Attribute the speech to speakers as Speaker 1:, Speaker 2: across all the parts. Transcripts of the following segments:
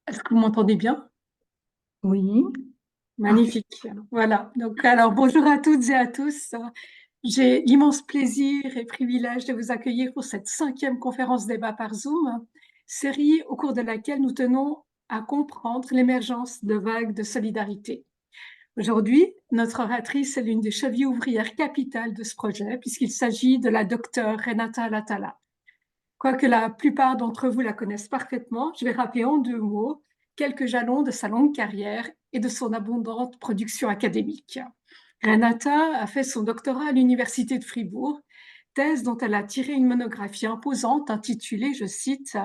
Speaker 1: Est-ce que vous m'entendez bien?
Speaker 2: Oui, parfait.
Speaker 1: Magnifique. Voilà. Donc, alors, bonjour à toutes et à tous. J'ai l'immense plaisir et privilège de vous accueillir pour cette 5e conférence débat par Zoom, série au cours de laquelle nous tenons à comprendre l'émergence de vagues de solidarité. Aujourd'hui, notre oratrice est l'une des chevilles ouvrières capitales de ce projet, puisqu'il s'agit de la docteure Renata Latala. Quoique la plupart d'entre vous la connaissent parfaitement, je vais rappeler en 2 mots quelques jalons de sa longue carrière et de son abondante production académique. Renata a fait son doctorat à l'Université de Fribourg, thèse dont elle a tiré une monographie imposante intitulée, je cite,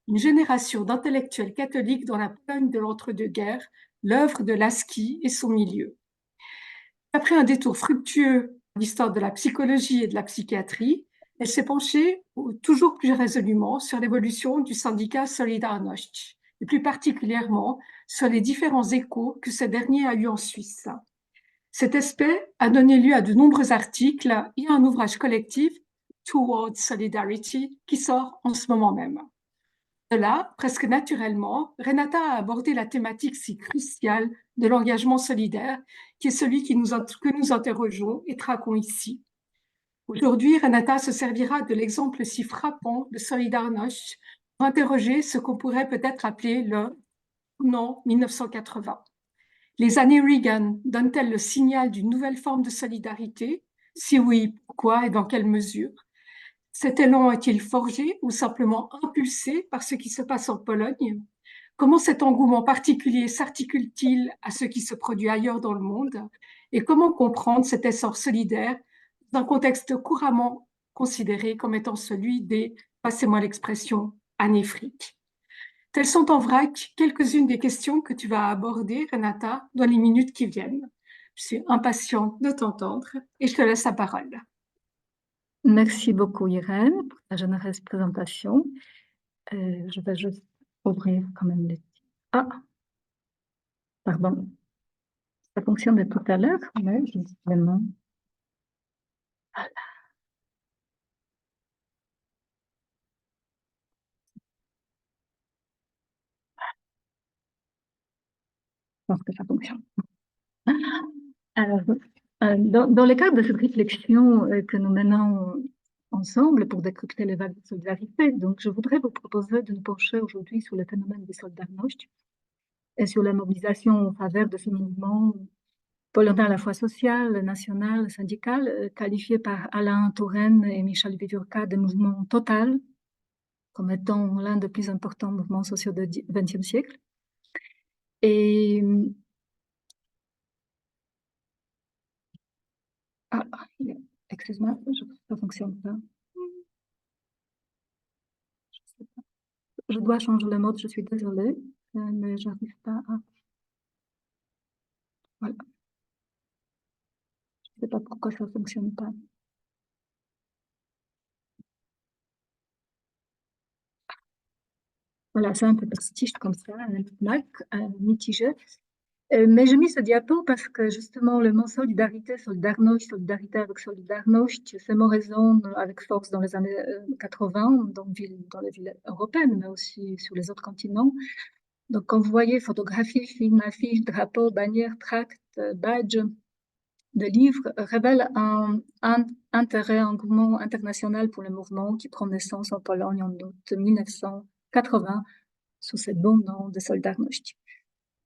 Speaker 1: Une génération d'intellectuels catholiques dans la Pologne de l'entre-deux-guerres, l'œuvre de Łaski et son milieu. Après un détour fructueux dans l'histoire de la psychologie et de la psychiatrie, elle s'est penchée toujours plus résolument sur l'évolution du syndicat Solidarność, et plus particulièrement sur les différents échos que ce dernier a eu en Suisse. Cet aspect a donné lieu à de nombreux articles et à un ouvrage collectif, Towards Solidarity, qui sort en ce moment même. De là, presque naturellement, Renata a abordé la thématique si cruciale de l'engagement solidaire, qui est celui que nous interrogeons et traquons ici. Aujourd'hui, Renata se servira de l'exemple si frappant de Solidarność pour interroger ce qu'on pourrait peut-être appeler le non 1980. Les années Reagan donnent-elles le signal d'une nouvelle forme de solidarité? Si oui, pourquoi et dans quelle mesure? Cet élan est-il forgé ou simplement impulsé par ce qui se passe en Pologne? Comment cet engouement particulier s'articule-t-il à ce qui se produit ailleurs dans le monde? Et comment comprendre cet essor solidaire dans un contexte couramment considéré comme étant celui des, passez-moi l'expression, années fric? Telles sont en vrac quelques-unes des questions que tu vas aborder, Renata, dans les minutes qui viennent. Je suis impatiente de t'entendre et je te laisse la parole.
Speaker 2: Merci beaucoup, Irène, pour ta généreuse présentation. Je vais juste ouvrir quand même les... Ah, pardon. Ça fonctionne de tout à l'heure, mais justement. Je pense que ça fonctionne. Alors, dans le cadre de cette réflexion que nous menons ensemble pour décrypter les vagues de solidarité, donc je voudrais vous proposer de nous pencher aujourd'hui sur le phénomène des Solidarność et sur la mobilisation en faveur de ce mouvement polonais à la fois social, national, syndical, qualifié par Alain Touraine et Michel Viviurka de mouvement total, comme étant l'un des plus importants mouvements sociaux du XXe siècle. Et ah, excuse-moi, ça fonctionne pas. Je dois changer le mode, je suis désolée, mais j'arrive pas à... Voilà, je sais pas pourquoi ça fonctionne pas. Voilà, c'est un peu prestige comme ça, un mitigé. Mais j'ai mis ce diapo parce que justement le mot solidarité, solidarność, solidarité avec solidarność, ces mots résonnent avec force dans les années 80 dans les villes européennes, mais aussi sur les autres continents. Donc quand vous voyez photographies, films, affiches, drapeaux, bannières, tracts, badges de livres, révèlent un intérêt, un engouement international pour le mouvement qui prend naissance en Pologne en août 1980 sous ce bon nom de Solidarność.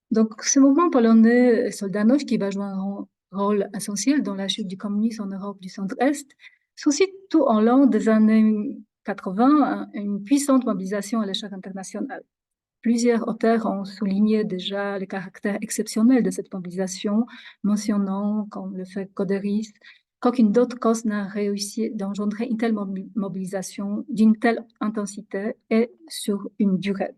Speaker 2: Donc, ce mouvement polonais Solidarność, qui va jouer un rôle essentiel dans la chute du communisme en Europe du centre-est, suscite tout au long des années 80 une puissante mobilisation à l'échelle internationale. Plusieurs auteurs ont souligné déjà le caractère exceptionnel de cette mobilisation, mentionnant, comme le fait Coderis, qu'aucune d'autre cause n'a réussi d'engendrer une telle mobilisation d'une telle intensité et sur une durée.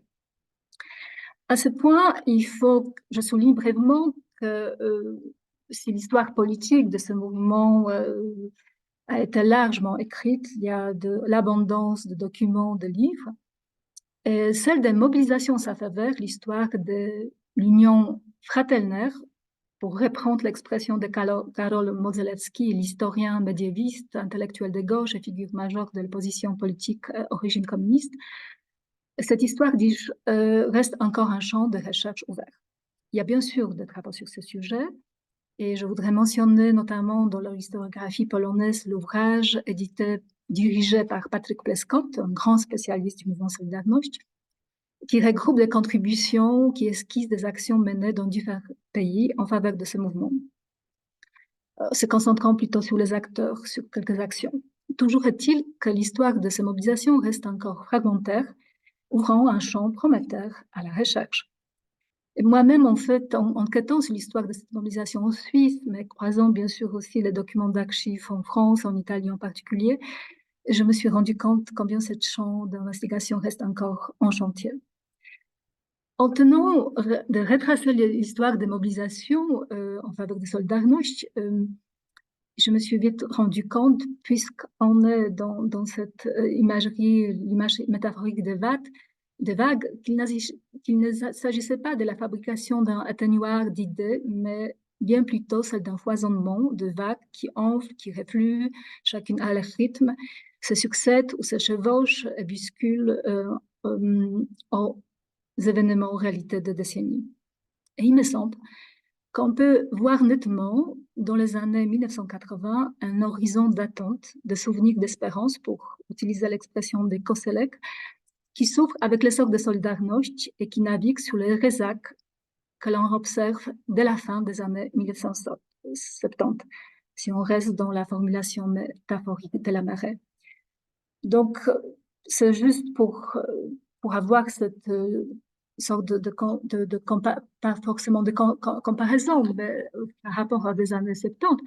Speaker 2: À ce point, il faut que je souligne brièvement que si l'histoire politique de ce mouvement a été largement écrite, il y a de l'abondance de documents, de livres, et celle des mobilisations en sa faveur, l'histoire de l'union fraternelle, pour reprendre l'expression de Karol Modzelewski, l'historien médiéviste, intellectuel de gauche et figure majeure de l'opposition politique origine communiste, Cette histoire, dis-je, reste encore un champ de recherche ouvert. Il y a bien sûr des travaux sur ce sujet, et je voudrais mentionner notamment dans leur historiographie polonaise l'ouvrage dirigé par Patrick Pleskott, un grand spécialiste du mouvement Solidarność, qui regroupe des contributions, qui esquisse des actions menées dans différents pays en faveur de ce mouvement, se concentrant plutôt sur les acteurs, sur quelques actions. Toujours est-il que l'histoire de ces mobilisations reste encore fragmentaire, ouvrant un champ prometteur à la recherche. Et moi-même, en fait, en enquêtant sur l'histoire de cette mobilisation en Suisse, mais croisant bien sûr aussi les documents d'archives en France, en Italie en particulier, je me suis rendu compte combien ce champ d'investigation reste encore en chantier. En tenant de retracer l'histoire des mobilisations en faveur des Solidarność, je me suis vite rendu compte, puisqu'on est dans cette imagerie, l'image métaphorique des vagues, qu'il ne s'agissait pas de la fabrication d'un atténuateur d'idées, mais bien plutôt celle d'un foisonnement de vagues qui enflent, qui refluent, chacune à leur rythme, se succèdent ou se chevauchent et bousculent aux événements en réalité de décennies. Et il me semble qu'on peut voir nettement dans les années 1980 un horizon d'attente, de souvenirs d'espérance, pour utiliser l'expression des Koselleck, qui s'ouvre avec l'essor de Solidarność et qui navigue sur les résacs que l'on observe dès la fin des années 1970, si on reste dans la formulation métaphorique de la marée. Donc, c'est juste pour avoir cette sorte pas forcément de comparaison, mais par rapport à des années 70.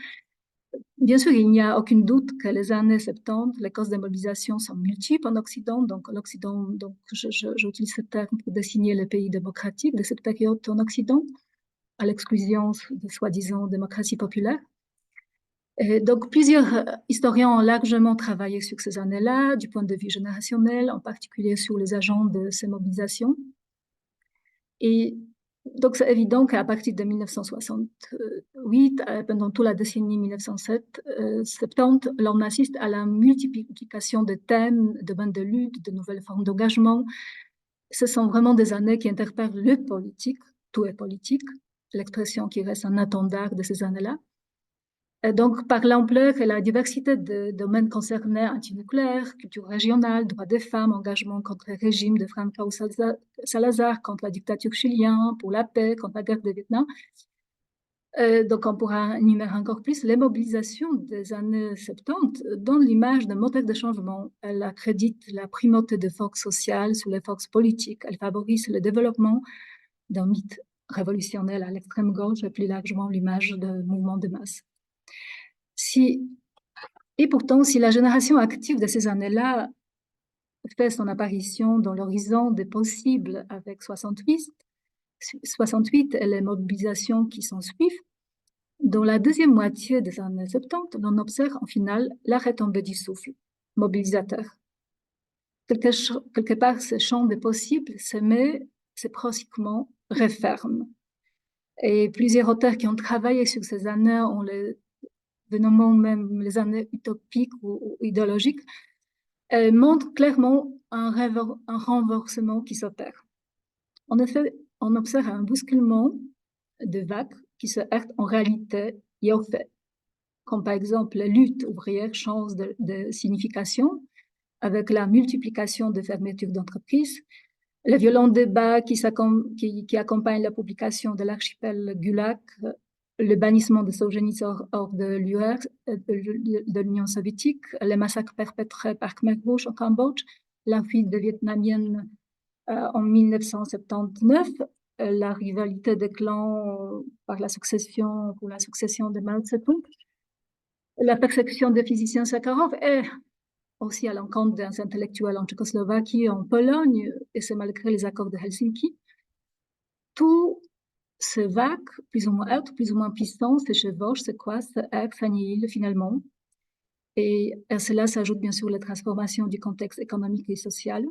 Speaker 2: Bien sûr, il n'y a aucun doute que les années 70, les causes de mobilisation sont multiples en Occident. Donc, l'Occident, donc j'utilise ce terme pour désigner les pays démocratiques de cette période en Occident, à l'exclusion de soi-disant démocratie populaire. Et donc, plusieurs historiens ont largement travaillé sur ces années-là, du point de vue générationnel, en particulier sur les agents de ces mobilisations. Et donc, c'est évident qu'à partir de 1968, pendant toute la décennie 1970, l'on assiste à la multiplication de thèmes, de bandes de lutte, de nouvelles formes d'engagement. Ce sont vraiment des années qui interpellent le politique, tout est politique, l'expression qui reste un attendard de ces années-là. Donc, par l'ampleur et la diversité de domaines concernés, antinucléaire, culture régionale, droits des femmes, engagement contre le régime de Franco Salazar, contre la dictature chilienne, pour la paix, contre la guerre de Vietnam. Donc, on pourra énumérer encore plus. Les mobilisations des années 70 donnent l'image d'un moteur de changement. Elle accrédite la primauté des forces sociales sur les forces politiques. Elle favorise le développement d'un mythe révolutionnaire à l'extrême gauche et plus largement l'image de mouvements de masse. Et pourtant, si la génération active de ces années-là fait son apparition dans l'horizon des possibles avec 68 et les mobilisations qui s'en suivent, dans la deuxième moitié des années 70, on observe en finale la retombée du souffle mobilisateur. Quelque part, ce champ des possibles se procyclement referme. Et plusieurs auteurs qui ont travaillé sur ces années, on les dénommant même les années utopiques ou idéologiques, montrent clairement un renversement qui s'opère. En effet, on observe un bousculement de vagues qui se heurtent en réalité et aux faits, comme par exemple la lutte ouvrière change de signification avec la multiplication des fermetures d'entreprises, les violents débats qui accompagnent la publication de l'archipel Gulag, le bannissement de Solzhenitsyn hors de l'Union soviétique, les massacres perpétrés par Khmer Rouge au Cambodge, la fuite des Vietnamiennes en 1979, la rivalité des clans pour la succession de Mao Tse-tung, la persécution des physiciens Sakharov et aussi à l'encontre des intellectuels en Tchécoslovaquie, en Pologne, et c'est malgré les accords de Helsinki. Tout se vague, plus ou moins haute, plus ou moins puissant, se chevauche, se croise, se heurte, s'annihile finalement. Et à cela s'ajoute bien sûr la transformation du contexte économique et social,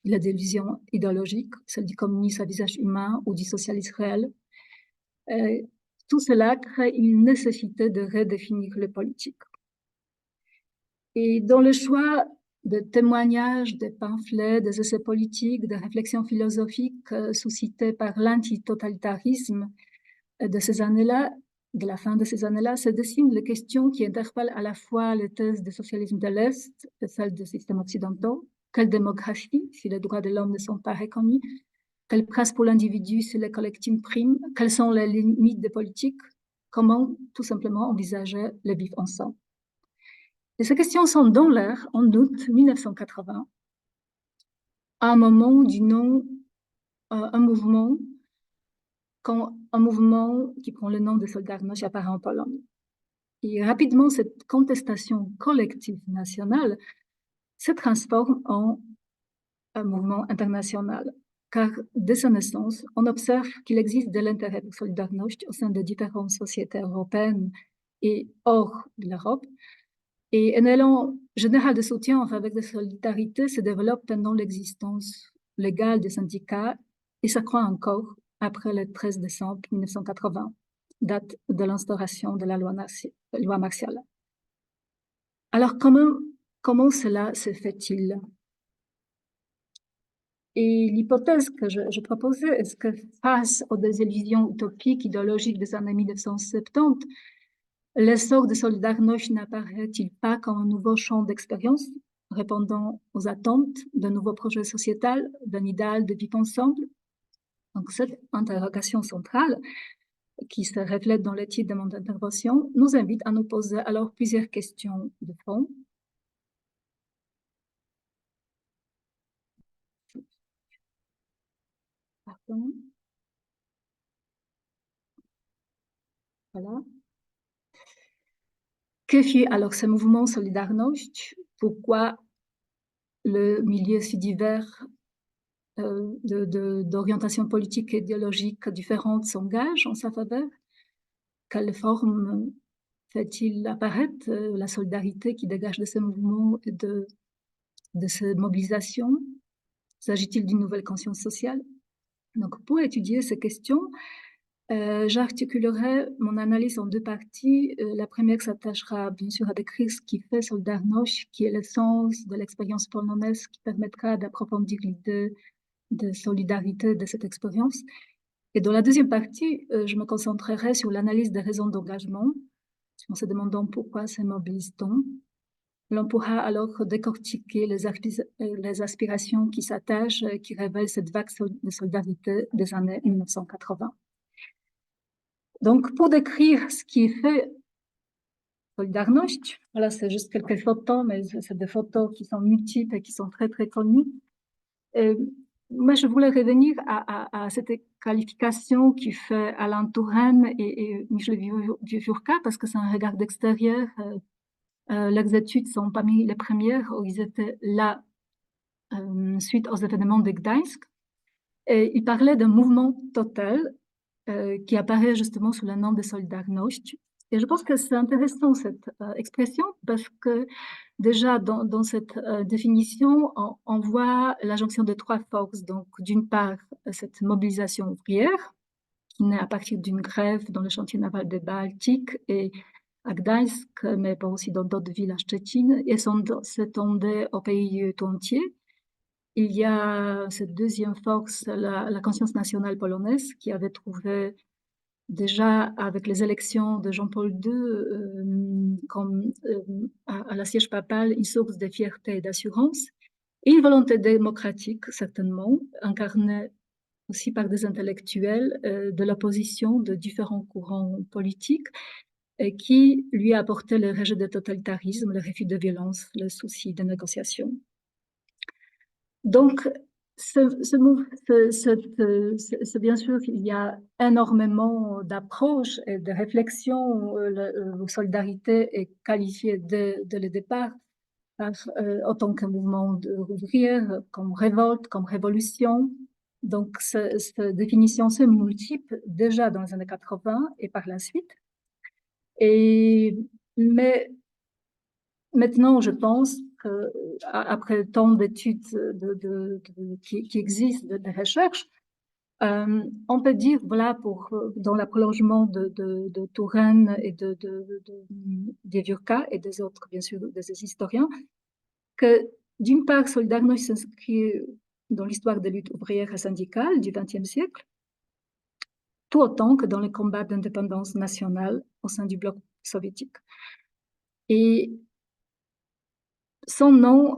Speaker 2: la délusion idéologique, celle du communisme à visage humain ou du socialisme réel. Tout cela crée une nécessité de redéfinir le politique. Et dans le choix des témoignages, des pamphlets, des essais politiques, des réflexions philosophiques suscitées par l'antitotalitarisme de ces années-là, de la fin de ces années-là, se dessinent les questions qui interpellent à la fois les thèses du socialisme de l'Est et celles des systèmes occidentaux. Quelle démocratie si les droits de l'homme ne sont pas reconnus? Quelle place pour l'individu si les collectifs priment? Quelles sont les limites des politiques? Comment, tout simplement, envisager le vivre ensemble? Et ces questions sont dans l'air en août 1980, à un moment du nom, un mouvement qui prend le nom de Solidarność apparaît en Pologne. Et rapidement, cette contestation collective nationale se transforme en un mouvement international, car dès sa naissance, on observe qu'il existe de l'intérêt pour Solidarność au sein de différentes sociétés européennes et hors de l'Europe. Et un élan général de soutien en faveur de solidarité se développe pendant l'existence légale des syndicats et s'accroît encore après le 13 décembre 1980, date de l'instauration de la loi martiale. Alors, comment cela se fait-il? Et l'hypothèse que je proposais est que face aux désillusions utopiques idéologiques des années 1970, l'essor de Solidarność n'apparaît-il pas comme un nouveau champ d'expérience répondant aux attentes d'un nouveau projet sociétal, d'un idéal de vivre ensemble? Donc cette interrogation centrale, qui se reflète dans le titre de mon intervention, nous invite à nous poser alors plusieurs questions de fond. Pardon. Voilà. Que fut alors ce mouvement Solidarność? Pourquoi le milieu si divers d'orientation politique et idéologique différentes s'engagent en sa faveur? Quelle forme fait-il apparaître la solidarité qui dégage de ce mouvement et de ces mobilisations? S'agit-il d'une nouvelle conscience sociale? Donc, pour étudier ces questions, j'articulerai mon analyse en deux parties. La première s'attachera bien sûr à décrire ce qui fait Solidarność, qui est l'essence de l'expérience polonaise, qui permettra d'approfondir l'idée de solidarité de cette expérience. Et dans la deuxième partie, je me concentrerai sur l'analyse des raisons d'engagement, en se demandant pourquoi se mobilise-t-on. L'on pourra alors décortiquer les aspirations qui s'attachent, qui révèlent cette vague de solidarité des années 1980. Donc, pour décrire ce qui est fait Solidarność, voilà, c'est juste quelques photos, mais c'est des photos qui sont multiples et qui sont très, très connues. Moi, je voulais revenir à cette qualification qui fait Alain Touraine et Michel Viorca, parce que c'est un regard d'extérieur. Leurs études sont parmi les premières où ils étaient là suite aux événements de Gdańsk. Et ils parlaient d'un mouvement total qui apparaît justement sous le nom de Solidarność. Et je pense que c'est intéressant cette expression parce que déjà dans cette définition, on voit la jonction de trois forces. Donc d'une part, cette mobilisation ouvrière qui naît à partir d'une grève dans le chantier naval de Baltique et à Gdańsk, mais pas aussi dans d'autres villes à Szczecin, et s'étendait au pays tout entier. Il y a cette deuxième force, la conscience nationale polonaise, qui avait trouvé déjà avec les élections de Jean-Paul II à la siège papale une source de fierté et d'assurance, et une volonté démocratique, certainement, incarnée aussi par des intellectuels de l'opposition de différents courants politiques, et qui lui a apporté le rejet de totalitarisme, le refus de violence, le souci de négociation. Donc, bien sûr qu'il y a énormément d'approches et de réflexions. La solidarité est qualifiée dès le départ autant qu'un mouvement ouvrier, comme révolte, comme révolution. Donc, cette définition c'est multiple déjà dans les années 80 et par la suite. Mais maintenant, je pense qu'après tant d'études qui existent, de recherches, on peut dire, voilà, dans le prolongement de Touraine et de Viorca et des autres, bien sûr, des historiens, que D'une part, Solidarność s'inscrit dans l'histoire des luttes ouvrières et syndicales du XXe siècle, tout autant que dans les combats d'indépendance nationale au sein du bloc soviétique. Et son nom,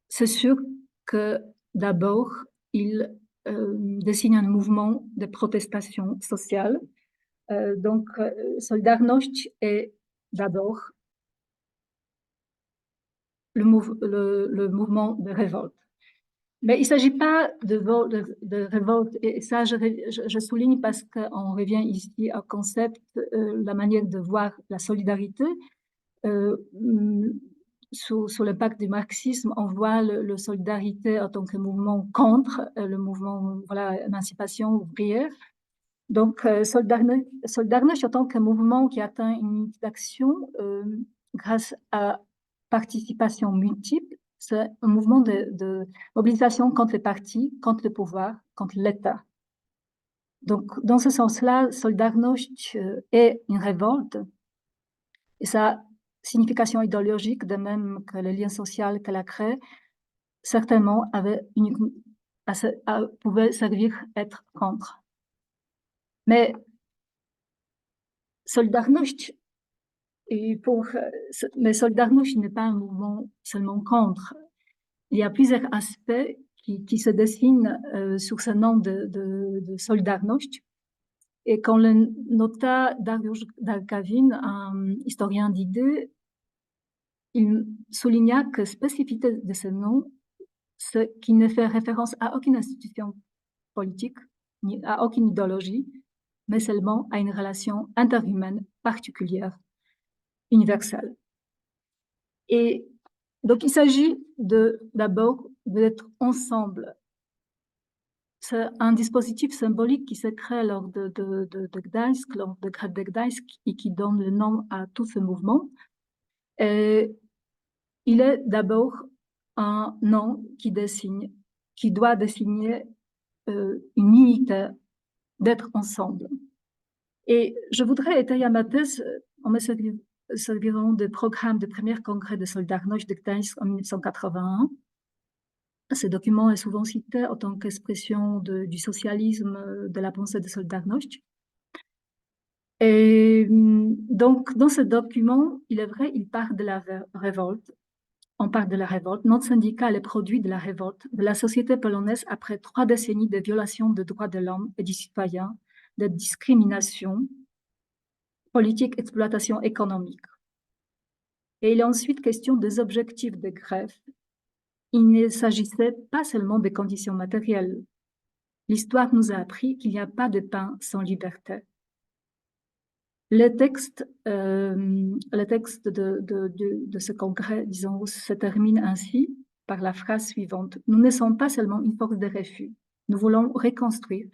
Speaker 2: c'est sûr que d'abord, il désigne un mouvement de protestation sociale. Donc, Solidarność est d'abord le mouvement de révolte. Mais il ne s'agit pas de révolte, et ça je souligne parce qu'on revient ici au concept, la manière de voir la solidarité. Sous le pacte du marxisme, on voit la solidarité en tant que mouvement contre le mouvement, voilà, émancipation ouvrière. Donc, Solidarność en tant que mouvement qui atteint une unité d'action grâce à participation multiple, c'est un mouvement de mobilisation contre les partis, contre le pouvoir, contre l'État. Donc, dans ce sens-là, Solidarność est une révolte, et sa signification idéologique, de même que le lien social qu'elle a créé, certainement pouvait servir à être contre. Mais Solidarność, mais Solidarność n'est pas un mouvement seulement contre. Il y a plusieurs aspects qui se dessinent sur ce nom de Solidarność. Et quand le nota Dariusz Darkawin, un historien d'idées, il souligna que spécificité de ce nom, c'est qu'il ne fait référence à aucune institution politique, ni à aucune idéologie, mais seulement à une relation interhumaine particulière, universelle. Et donc, il s'agit d'abord d'être ensemble. C'est un dispositif symbolique qui se crée lors de Gdańsk, lors de Grève de Gdańsk, et qui donne le nom à tout ce mouvement. Et il est d'abord un nom qui doit désigner une unité d'être ensemble. Et je voudrais étayer à ma thèse en me serviront des programmes du premier congrès de Solidarność de Gdańsk en 1981. Ce document est souvent cité en tant qu'expression du socialisme de la pensée de Solidarność. Et donc, dans ce document, il est vrai, il parle de la révolte. On parle de la révolte. Notre syndicat est le produit de la révolte de la société polonaise après 3 décennies de violations des droits de l'homme et du citoyen, de discrimination politique, exploitation économique. Et il est ensuite question des objectifs de grève. Il ne s'agissait pas seulement des conditions matérielles. L'histoire nous a appris qu'il n'y a pas de pain sans liberté. Le texte de ce congrès, disons, se termine ainsi par la phrase suivante. Nous ne sommes pas seulement une force de refus. Nous voulons reconstruire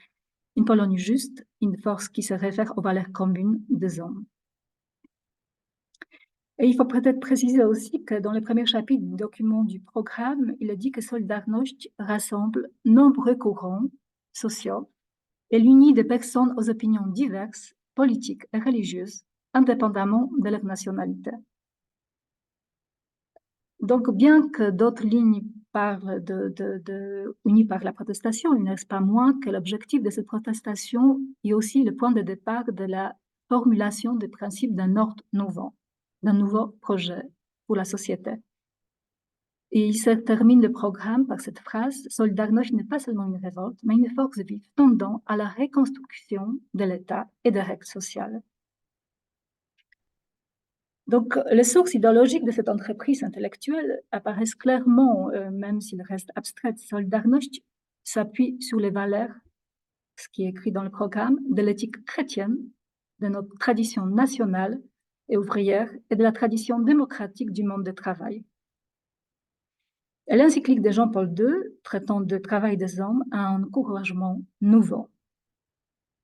Speaker 2: une Pologne juste, une force qui se réfère aux valeurs communes des hommes. Et il faut peut-être préciser aussi que dans le premier chapitre du document du programme, il est dit que Solidarność rassemble nombreux courants sociaux et l'unit des personnes aux opinions diverses, politiques et religieuses, indépendamment de leur nationalité. Donc, bien que d'autres lignes parlent unies par la protestation, il n'est pas moins que l'objectif de cette protestation est aussi le point de départ de la formulation des principes d'un ordre d'un nouveau projet pour la société. Et il se termine le programme par cette phrase: Solidarność n'est pas seulement une révolte, mais une force vive tendant à la reconstruction de l'État et des règles sociales. Donc, les sources idéologiques de cette entreprise intellectuelle apparaissent clairement, même s'ils restent abstraites. Solidarność s'appuie sur les valeurs, ce qui est écrit dans le programme, de l'éthique chrétienne, de notre tradition nationale et ouvrière et de la tradition démocratique du monde du travail. Et l'encyclique de Jean-Paul II, traitant du travail des hommes, a un encouragement nouveau.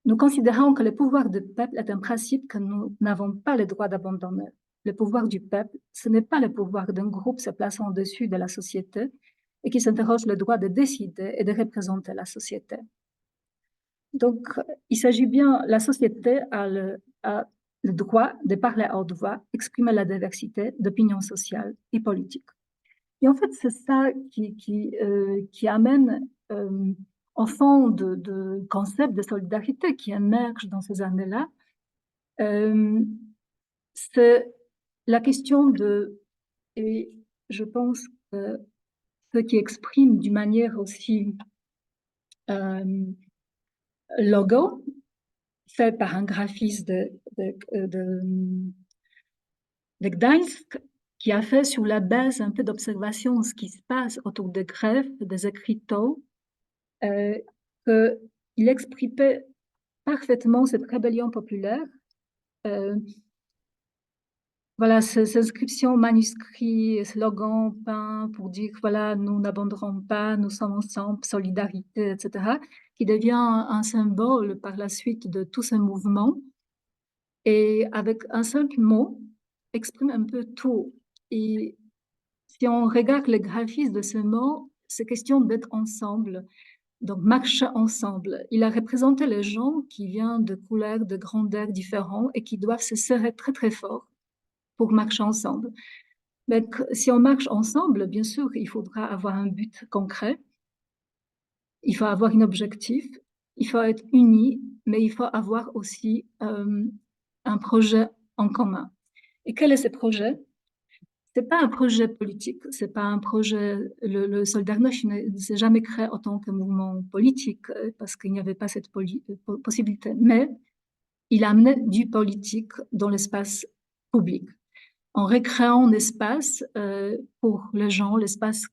Speaker 2: Nous considérons que le pouvoir du peuple est un principe que nous n'avons pas le droit d'abandonner. Le pouvoir du peuple, ce n'est pas le pouvoir d'un groupe se plaçant au-dessus de la société et qui s'interroge le droit de décider et de représenter la société. Donc, il s'agit bien, la société a le droit de parler à haute voix, exprimer la diversité d'opinions sociales et politiques. Et en fait, c'est ça qui amène au fond de concept de solidarité qui émerge dans ces années-là. C'est la question et je pense que ce qui exprime d'une manière aussi logo, fait par un graphiste de Gdańsk, qui a fait sur la base un peu d'observation ce qui se passe autour des grèves, des écriteaux, qu'il exprimait parfaitement cette rébellion populaire. Voilà, ces inscriptions manuscrits, slogans peints pour dire, voilà, nous n'abandonnerons pas, nous sommes ensemble, solidarité, etc., qui devient un symbole par la suite de tout ce mouvement. Et avec un simple mot, exprime un peu tout. Et si on regarde les graphismes de ce mot, c'est question d'être ensemble, donc marcher ensemble. Il a représenté les gens qui viennent de couleurs, de grandeurs différentes et qui doivent se serrer très très fort pour marcher ensemble. Mais si on marche ensemble, bien sûr, il faudra avoir un but concret, il faut avoir un objectif, il faut être unis, mais il faut avoir aussi un projet en commun. Et quel est ce projet? C'est pas un projet politique, c'est pas un projet. Le Solidarność ne s'est jamais créé en tant que mouvement politique parce qu'il n'y avait pas cette possibilité, mais il a amené du politique dans l'espace public en recréant un espace pour les gens, l'espace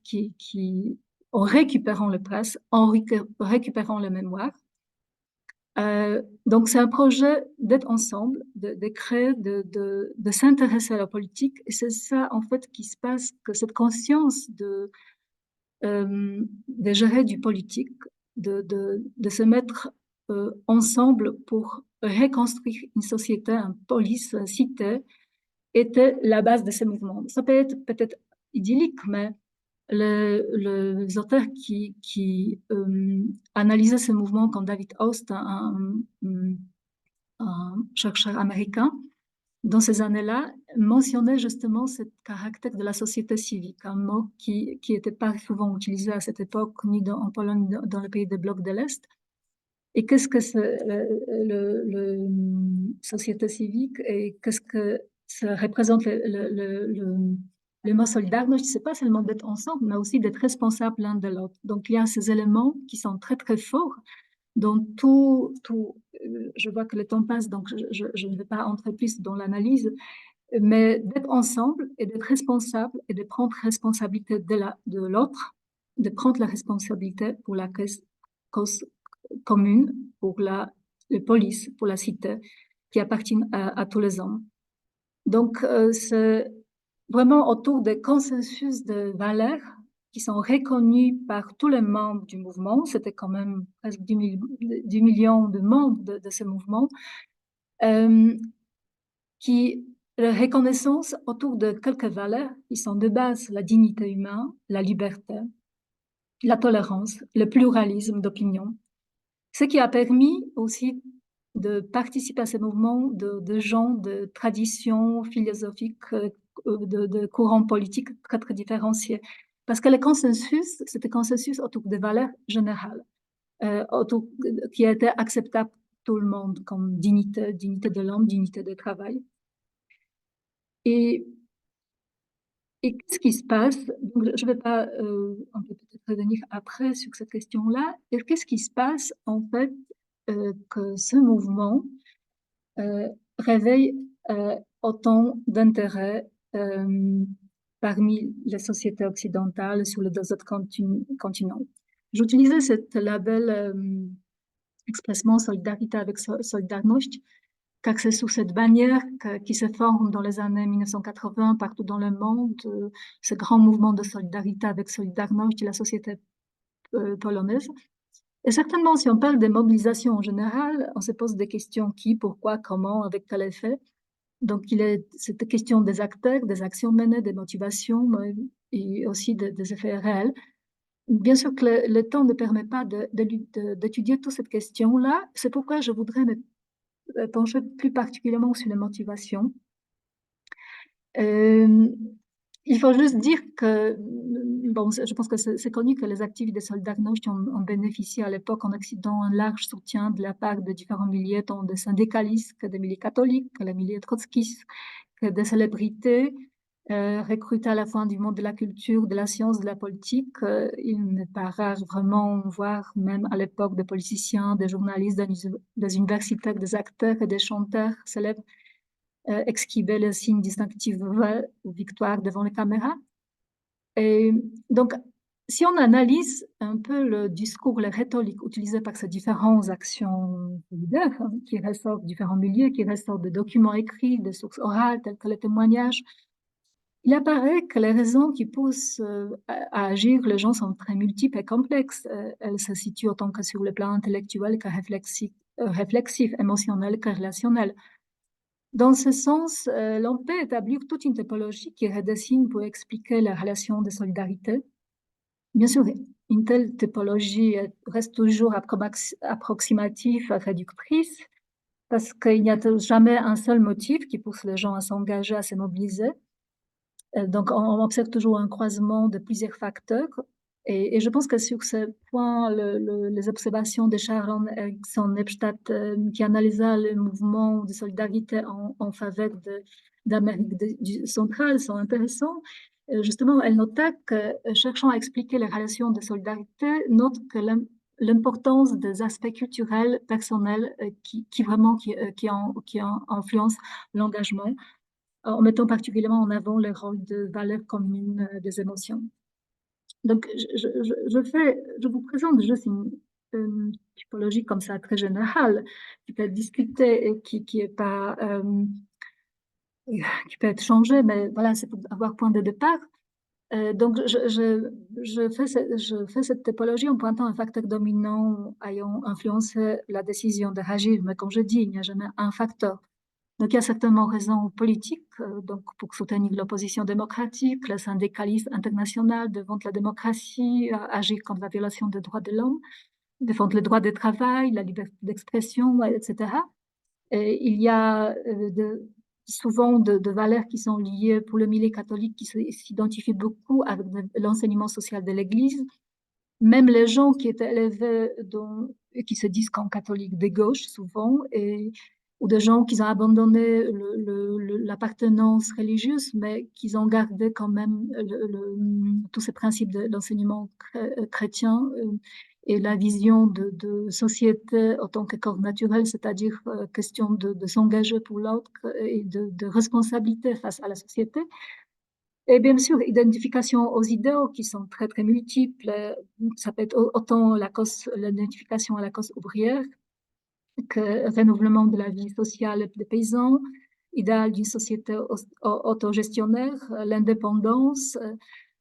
Speaker 2: en récupérant le presse, en récupérant la mémoire. Donc, c'est un projet d'être ensemble, de créer, de s'intéresser à la politique. Et c'est ça, en fait, qui se passe, que cette conscience de gérer du politique, de se mettre ensemble pour reconstruire une société, une police, une cité, était la base de ce mouvement. Ça peut être peut-être idyllique, mais les auteurs qui analysaient ce mouvement, comme David Ost, un chercheur américain, dans ces années-là, mentionnait justement ce caractère de la société civique, un mot qui n'était pas souvent utilisé à cette époque, ni en Pologne, ni dans les pays des blocs de l'Est. Et qu'est-ce que c'est le société civique et qu'est-ce que ça représente le mot solidarność? C'est pas seulement d'être ensemble, mais aussi d'être responsable l'un de l'autre. Donc, il y a ces éléments qui sont très, très forts dans je vois que le temps passe, donc je ne vais pas entrer plus dans l'analyse, mais d'être ensemble et d'être responsable et de prendre responsabilité de l'autre, de prendre la responsabilité pour la cause commune, pour la police, pour la cité, qui appartient à tous les hommes. Donc, c'est vraiment autour des consensus de valeurs qui sont reconnus par tous les membres du mouvement. C'était quand même presque 10 millions de membres de ce mouvement, qui la reconnaissance autour de quelques valeurs qui sont de base la dignité humaine, la liberté, la tolérance, le pluralisme d'opinion. Ce qui a permis aussi de participer à ces mouvements de gens de traditions philosophiques, de courants politiques très, très différenciés. Parce que le consensus, c'était consensus autour des valeurs générales, qui étaient acceptables pour tout le monde, comme dignité de l'homme, dignité de travail. Et qu'est-ce qui se passe? Donc, je ne vais pas, on peut peut-être revenir après sur cette question-là. Et qu'est-ce qui se passe, en fait, que ce mouvement réveille autant d'intérêt parmi les sociétés occidentales sur les deux autres continents? J'utilisais ce label expressement solidarité avec Solidarność, car c'est sous cette bannière qui se forme dans les années 1980 partout dans le monde, ce grand mouvement de solidarité avec Solidarność et la société polonaise. Et certainement, si on parle des mobilisations en général, on se pose des questions qui, pourquoi, comment, avec quel effet. Donc, il est cette question des acteurs, des actions menées, des motivations et aussi des effets réels. Bien sûr que le temps ne permet pas d'étudier toute cette question-là. C'est pourquoi je voudrais me pencher plus particulièrement sur les motivations. il faut juste dire que, bon, je pense que c'est connu que les activités de Solidarność ont bénéficié à l'époque en Occident un large soutien de la part de différents milieux, tant des syndicalistes que des milieux catholiques, que les milieux trotskistes, que des célébrités, recrutés à la fois du monde de la culture, de la science, de la politique. Il n'est pas rare vraiment voir, même à l'époque, des politiciens, des journalistes, des universitaires, des acteurs et des chanteurs célèbres exhiber le signe distinctif victoire devant les caméras. Et donc, si on analyse un peu le discours, la rhétorique utilisée par ces différentes actions solidaires, hein, qui ressortent de différents milieux, qui ressortent de documents écrits, de sources orales, telles que les témoignages, il apparaît que les raisons qui poussent à agir les gens sont très multiples et complexes. Elles se situent autant que sur le plan intellectuel que réflexif, émotionnel que relationnel. Dans ce sens, l'on peut établir toute une typologie qui redessine pour expliquer la relation de solidarité. Bien sûr, une telle typologie reste toujours approximative, réductrice, parce qu'il n'y a jamais un seul motif qui pousse les gens à s'engager, à se mobiliser. Donc, on observe toujours un croisement de plusieurs facteurs. Et je pense que sur ce point, les observations de Sharon Erickson-Nepstadt, qui analysa le mouvement de solidarité en faveur d'Amérique centrale, sont intéressantes. Justement, elle nota que, cherchant à expliquer les relations de solidarité, note que l'importance des aspects culturels, personnels, qui vraiment influencent l'engagement, en mettant particulièrement en avant le rôle de valeur commune des émotions. Donc, je vous présente juste une typologie comme ça très générale qui peut être discutée et qui est pas, qui peut être changée, mais voilà, c'est pour avoir point de départ. Donc, je fais cette typologie en pointant un facteur dominant ayant influencé la décision de réagir, mais comme je dis, il n'y a jamais un facteur. Donc, il y a certainement raison politique, donc pour soutenir l'opposition démocratique, le syndicalisme international devant la démocratie, agir contre la violation des droits de l'homme, défendre le droit de travail, la liberté d'expression, etc. Et il y a souvent de valeurs qui sont liées pour le milieu catholique qui s'identifient beaucoup avec l'enseignement social de l'Église. Même les gens qui étaient élevés qui se disent comme catholiques de gauche souvent, ou des gens qui ont abandonné l'appartenance religieuse, mais qui ont gardé quand même tous ces principes de l'enseignement chrétien et la vision de société en tant que corps naturel, c'est-à-dire question de s'engager pour l'autre et de responsabilité face à la société. Et bien sûr, identification aux idéaux qui sont très, très multiples. Ça peut être autant l'identification à la cause ouvrière que renouvellement de la vie sociale des paysans, idéal d'une société autogestionnaire, l'indépendance,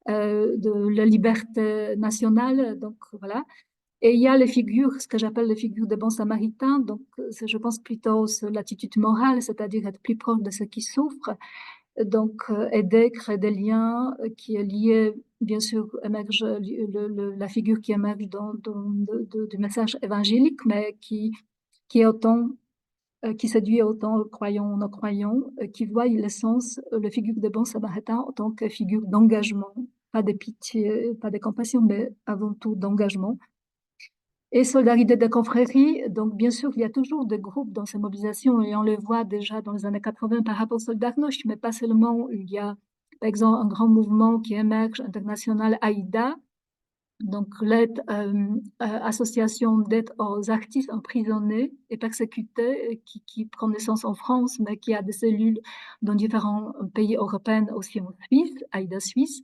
Speaker 2: de la liberté nationale. Donc, voilà. Et il y a les figures, ce que j'appelle les figures de bons samaritains. Donc, je pense plutôt sur l'attitude morale, c'est-à-dire être plus proche de ceux qui souffrent. Donc, aider, créer des liens qui est lié, bien sûr, émerge la figure qui émerge du message évangélique, mais qui est autant, qui séduit autant croyants ou non croyants, qui voit l'essence, la figure des bons samaritains en tant que figure d'engagement, pas de pitié, pas de compassion, mais avant tout d'engagement. Et solidarité des confréries, donc bien sûr, il y a toujours des groupes dans ces mobilisations et on le voit déjà dans les années 80 par rapport au Solidarność, mais pas seulement. Il y a, par exemple, un grand mouvement qui émerge international, AIDA, donc l'aide, association d'aide aux artistes emprisonnés et persécutés, qui prend naissance en France, mais qui a des cellules dans différents pays européens, aussi en Suisse, AIDA Suisse,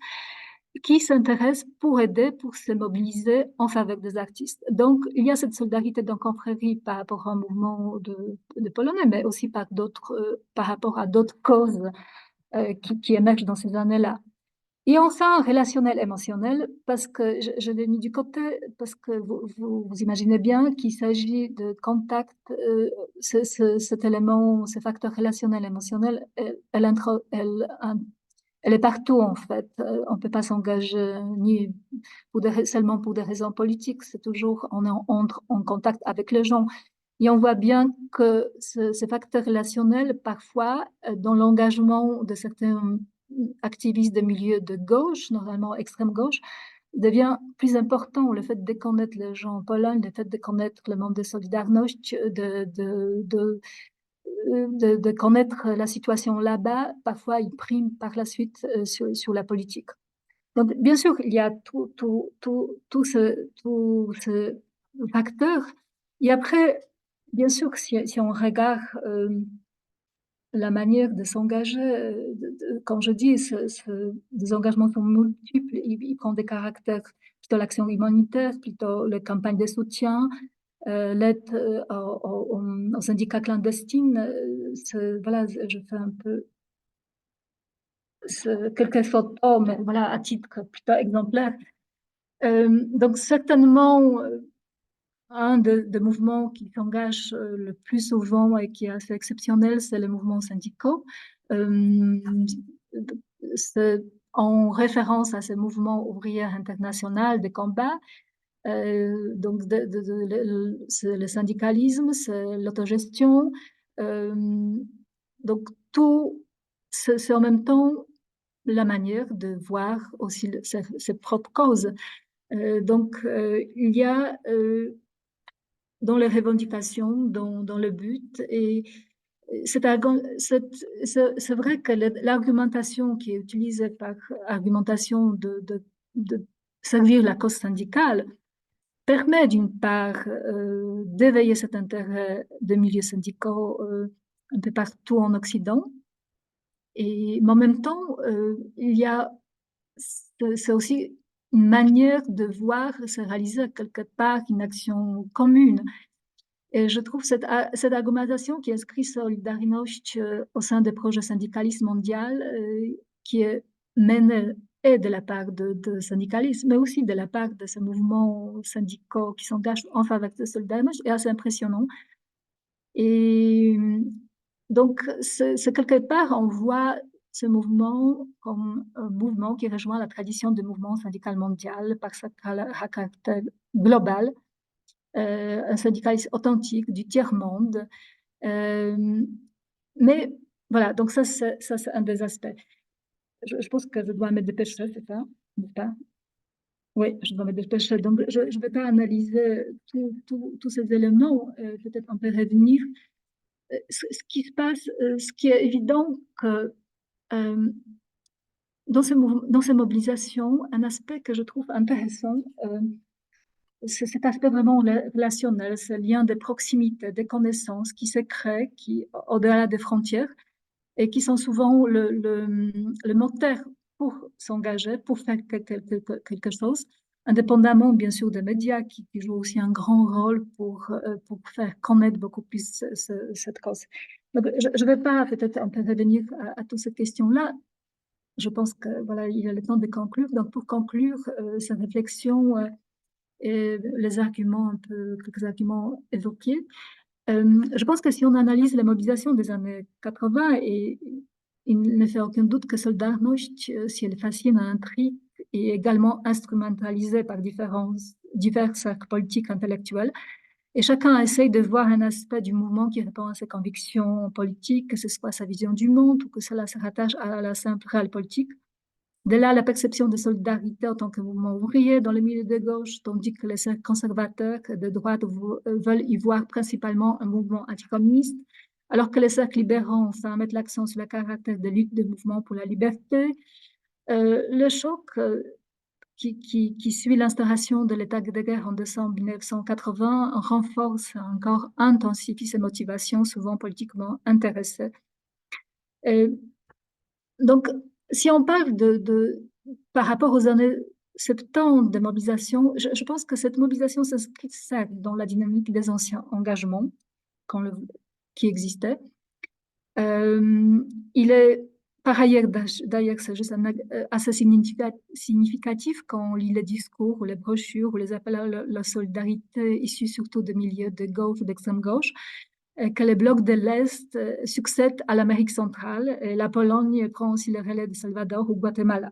Speaker 2: qui s'intéressent pour aider, pour se mobiliser en faveur des artistes. Donc, il y a cette solidarité dans confrérie par rapport à un mouvement de Polonais, mais aussi par rapport à d'autres causes qui émergent dans ces années-là. Et enfin, relationnel émotionnel, parce que je l'ai mis du côté, parce que vous imaginez bien qu'il s'agit de contact, cet élément, ce facteur relationnel émotionnel, elle est partout en fait. On ne peut pas s'engager ni seulement pour des raisons politiques, c'est toujours on entre en contact avec les gens. Et on voit bien que ce facteur relationnel, parfois, dans l'engagement de certains activistes de milieu de gauche, normalement extrême gauche, devient plus important. Le fait de connaître les gens en Pologne, le fait de connaître le membre de Solidarność, de connaître la situation là-bas, parfois il prime par la suite sur la politique. Donc, bien sûr, il y a tout ce facteur. Et après, bien sûr, si on regarde la manière de s'engager, comme je dis, des engagements sont multiples, ils prennent des caractères plutôt l'action humanitaire, plutôt les campagnes de soutien, l'aide aux syndicats clandestines. Voilà, je fais un peu quelques photos, mais voilà, à titre plutôt exemplaire. Donc, certainement, un des mouvements qui s'engage le plus souvent et qui est assez exceptionnel, c'est le mouvement syndical. C'est en référence à ce mouvement ouvrier international de combat. Donc, c'est le syndicalisme, c'est l'autogestion. Donc, tout, c'est en même temps la manière de voir aussi ses propres causes. Donc, il y a dans les revendications, dans le but, et c'est vrai que l'argumentation qui est utilisée par argumentation de servir la cause syndicale permet d'une part d'éveiller cet intérêt des milieux syndicaux un peu partout en Occident, mais en même temps, c'est aussi une manière de voir se réaliser quelque part une action commune. Et je trouve cette argumentation qui inscrit Solidarność au sein des projets syndicalisme mondial, qui est menée et de la part de syndicalisme, mais aussi de la part de ces mouvements syndicaux qui s'engagent en faveur de Solidarność, est assez impressionnant. Et donc, c'est quelque part, on voit ce mouvement comme un mouvement qui rejoint la tradition du mouvement syndical mondial par sa caractère global, un syndicalisme authentique du tiers-monde. Mais voilà, donc ça c'est un des aspects. Je pense que je dois me dépêcher, c'est ça, n'est-ce pas? Oui, je dois me dépêcher. Donc, je ne vais pas analyser tous ces éléments. Peut-être on peut revenir. Ce qui se passe, ce qui est évident que dans ces mobilisations, un aspect que je trouve intéressant, c'est cet aspect vraiment relationnel, ce lien de proximité, des connaissances qui se créent au-delà des frontières et qui sont souvent le moteur pour s'engager, pour faire quelque chose, indépendamment bien sûr des médias qui jouent aussi un grand rôle pour faire connaître beaucoup plus cette cause. Donc, je ne vais pas peut-être revenir à toutes ces questions-là. Je pense que voilà, il est le temps de conclure. Donc, pour conclure cette réflexion et les arguments quelques arguments évoqués, je pense que si on analyse la mobilisation des années 80, et il ne fait aucun doute que Solidarność, si elle fascine un intrigue, est également instrumentalisée par divers cercles politiques intellectuels. Et chacun essaye de voir un aspect du mouvement qui répond à ses convictions politiques, que ce soit sa vision du monde ou que cela se rattache à la simple réelle politique. De là, la perception de solidarité en tant que mouvement ouvrier dans le milieu de gauche, tandis que les cercles conservateurs de droite veulent y voir principalement un mouvement anticommuniste, alors que les cercles libéraux, enfin, mettent l'accent sur le caractère de lutte de mouvement pour la liberté. Le choc qui suit l'instauration de l'état de guerre en décembre 1980 renforce encore, intensifie ces motivations souvent politiquement intéressées. Et donc, si on parle par rapport aux années 70 de mobilisation, je pense que cette mobilisation s'inscrit certes dans la dynamique des anciens engagements qui existaient. Il est par ailleurs, d'ailleurs, c'est juste assez significatif quand on lit les discours ou les brochures ou les appels à la solidarité issus surtout de milieux de gauche ou d'extrême gauche, que les blocs de l'Est succèdent à l'Amérique centrale et la Pologne prend aussi le relais de Salvador ou Guatemala.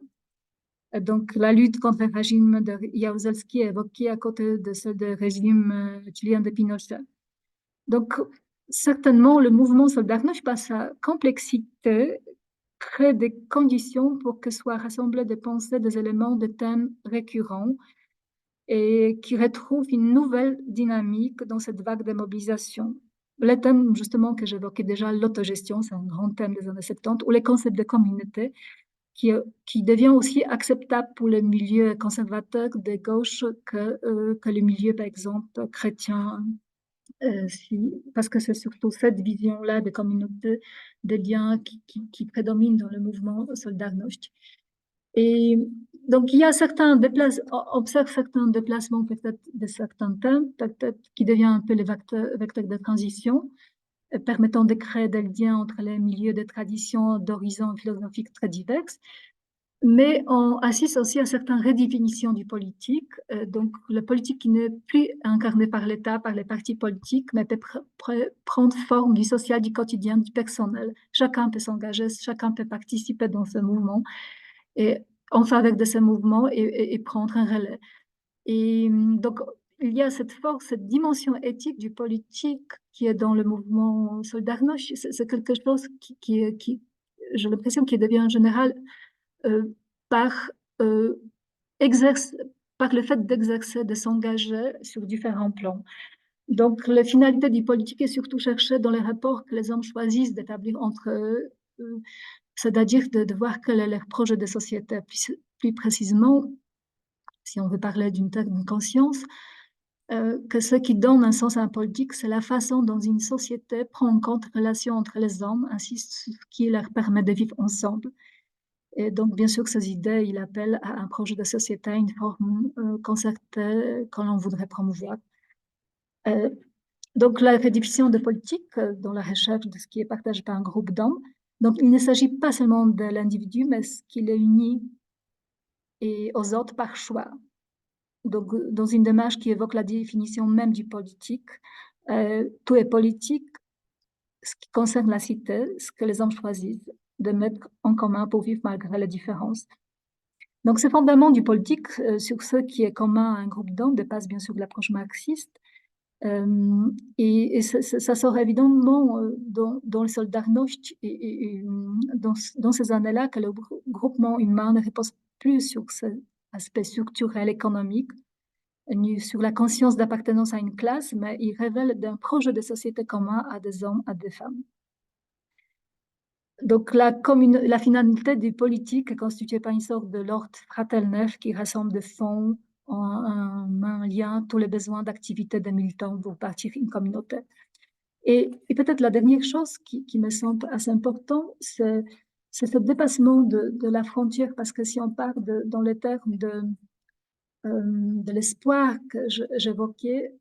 Speaker 2: Donc, la lutte contre le régime de Jaruzelski est évoquée à côté de celle du régime chilien de Pinochet. Donc, certainement, le mouvement Solidarność, par sa complexité, crée des conditions pour que soient rassemblés des pensées, des éléments, des thèmes récurrents et qui retrouvent une nouvelle dynamique dans cette vague de mobilisation. Les thèmes, justement, que j'évoquais déjà, l'autogestion, c'est un grand thème des années 70, ou les concepts de communauté, qui devient aussi acceptable pour les milieux conservateurs de gauche que les milieux, par exemple, chrétiens, parce que c'est surtout cette vision-là des communautés, des liens qui prédomine dans le mouvement Solidarność. Et donc, il y a on observe certains déplacements peut-être de certains thèmes, peut-être qui deviennent un peu les vecteurs de transition, permettant de créer des liens entre les milieux de traditions, d'horizons philosophiques très divers. Mais on assiste aussi à certaines redéfinitions du politique. Donc, le politique qui n'est plus incarné par l'État, par les partis politiques, mais peut prendre forme du social, du quotidien, du personnel. Chacun peut s'engager, chacun peut participer dans ce mouvement et en faveur de ce mouvement et prendre un relais. Et donc, il y a cette force, cette dimension éthique du politique qui est dans le mouvement Solidarność. C'est quelque chose qui j'ai l'impression, qui devient en général euh, par, euh, exerce, par le fait d'exercer, de s'engager sur différents plans. Donc, la finalité du politique est surtout chercher dans les rapports que les hommes choisissent d'établir entre eux, c'est-à-dire de voir quel est leur projet de société. Plus précisément, si on veut parler d'une conscience, que ce qui donne un sens à la politique, c'est la façon dont une société prend en compte les relations entre les hommes, ainsi ce qui leur permet de vivre ensemble. Et donc, bien sûr, ces idées, il appelle à un projet de société, une forme concertée que l'on voudrait promouvoir. Euh, donc, la rédiction de politique dans la recherche de ce qui est partagé par un groupe d'hommes. Donc, il ne s'agit pas seulement de l'individu, mais ce qui les unit et aux autres par choix. Donc, dans une démarche qui évoque la définition même du politique, tout est politique, ce qui concerne la cité, ce que les hommes choisissent de mettre en commun pour vivre malgré les différences. Donc, ces fondements du politique sur ce qui est commun à un groupe d'hommes dépassent bien sûr l'approche marxiste. Et ça sort évidemment dans le Solidarność et dans ces années-là que le groupement humain ne repose plus sur cet aspect structurel économique, ni sur la conscience d'appartenance à une classe, mais il révèle d'un projet de société commun à des hommes, à des femmes. Donc, la finalité du politique est constituée par une sorte de l'ordre fraternel qui rassemble de fond en lien tous les besoins d'activité des militants pour partir une communauté. Et peut-être la dernière chose qui me semble assez important, c'est ce dépassement de la frontière, parce que si on parle dans les termes de l'espoir que j'évoquais,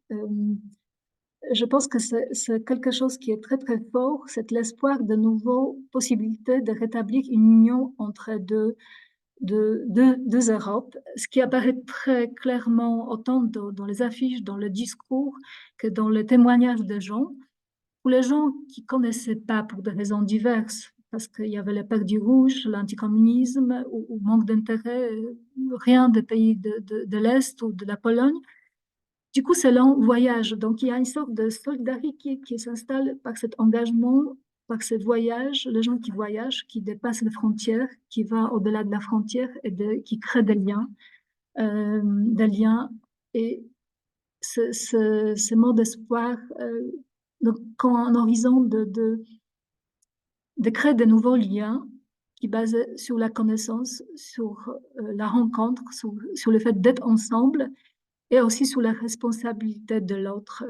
Speaker 2: je pense que c'est quelque chose qui est très, très fort, c'est l'espoir de nouvelles possibilités de rétablir une union entre deux Europes, ce qui apparaît très clairement autant dans les affiches, dans le discours, que dans les témoignages des gens. Pour les gens qui ne connaissaient pas pour des raisons diverses, parce qu'il y avait le perte du rouge, l'anticommunisme ou manque d'intérêt, rien des pays de l'Est ou de la Pologne, du coup, c'est long voyage. Donc, il y a une sorte de solidarité qui s'installe par cet engagement, par ce voyage, les gens qui voyagent, qui dépassent les frontières, qui vont au-delà de la frontière et qui créent des liens. Des liens. Et ce mot d'espoir, donc, quand un horizon de créer de nouveaux liens qui basent sur la connaissance, sur la rencontre, sur le fait d'être ensemble, et aussi sur la responsabilité de l'autre,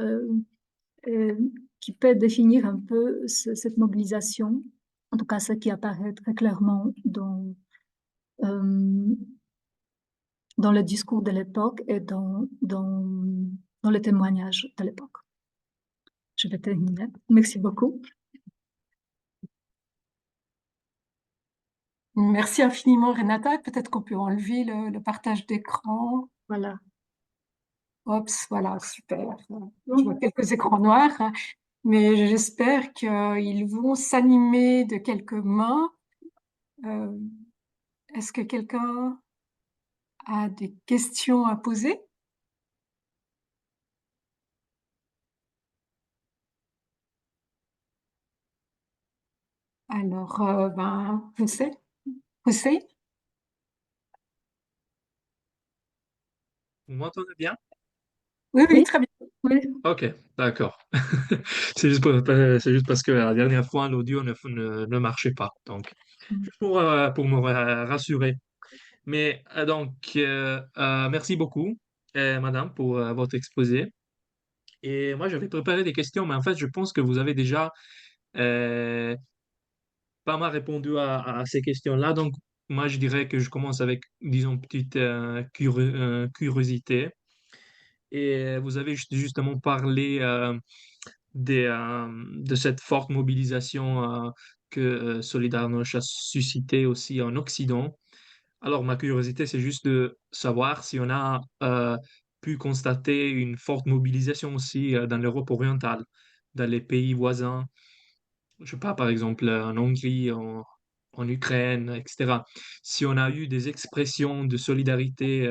Speaker 2: qui peut définir un peu cette mobilisation, en tout cas ce qui apparaît très clairement euh, dans le discours de l'époque et dans les témoignages de l'époque. Je vais terminer. Merci beaucoup.
Speaker 1: Merci infiniment, Renata. Peut-être qu'on peut enlever le partage d'écran.
Speaker 2: Voilà.
Speaker 1: Oups, voilà, super. Je vois quelques écrans noirs, mais j'espère qu'ils vont s'animer de quelques mains. Euh, Est-ce que quelqu'un a des questions à poser? Alors, ben, Hussein?
Speaker 3: Vous m'entendez bien?
Speaker 1: Oui, oui,
Speaker 2: Oui,
Speaker 1: très bien.
Speaker 2: oui.
Speaker 3: Ok, d'accord. C'est juste parce que la dernière fois, l'audio ne marchait pas. Donc, juste pour me rassurer. Mais merci beaucoup, madame, pour votre exposé. Et moi, j'avais préparé des questions, mais en fait, je pense que vous avez déjà euh, pas mal répondu à ces questions-là. Donc, moi, je dirais que je commence avec, disons, petite curiosité. Et vous avez justement parlé de cette forte mobilisation que Solidarność a suscité aussi en Occident. Alors, ma curiosité, c'est juste de savoir si on a pu constater une forte mobilisation aussi dans l'Europe orientale, dans les pays voisins, je sais pas, par exemple en Hongrie, en Ukraine, etc. Si on a eu des expressions de solidarité,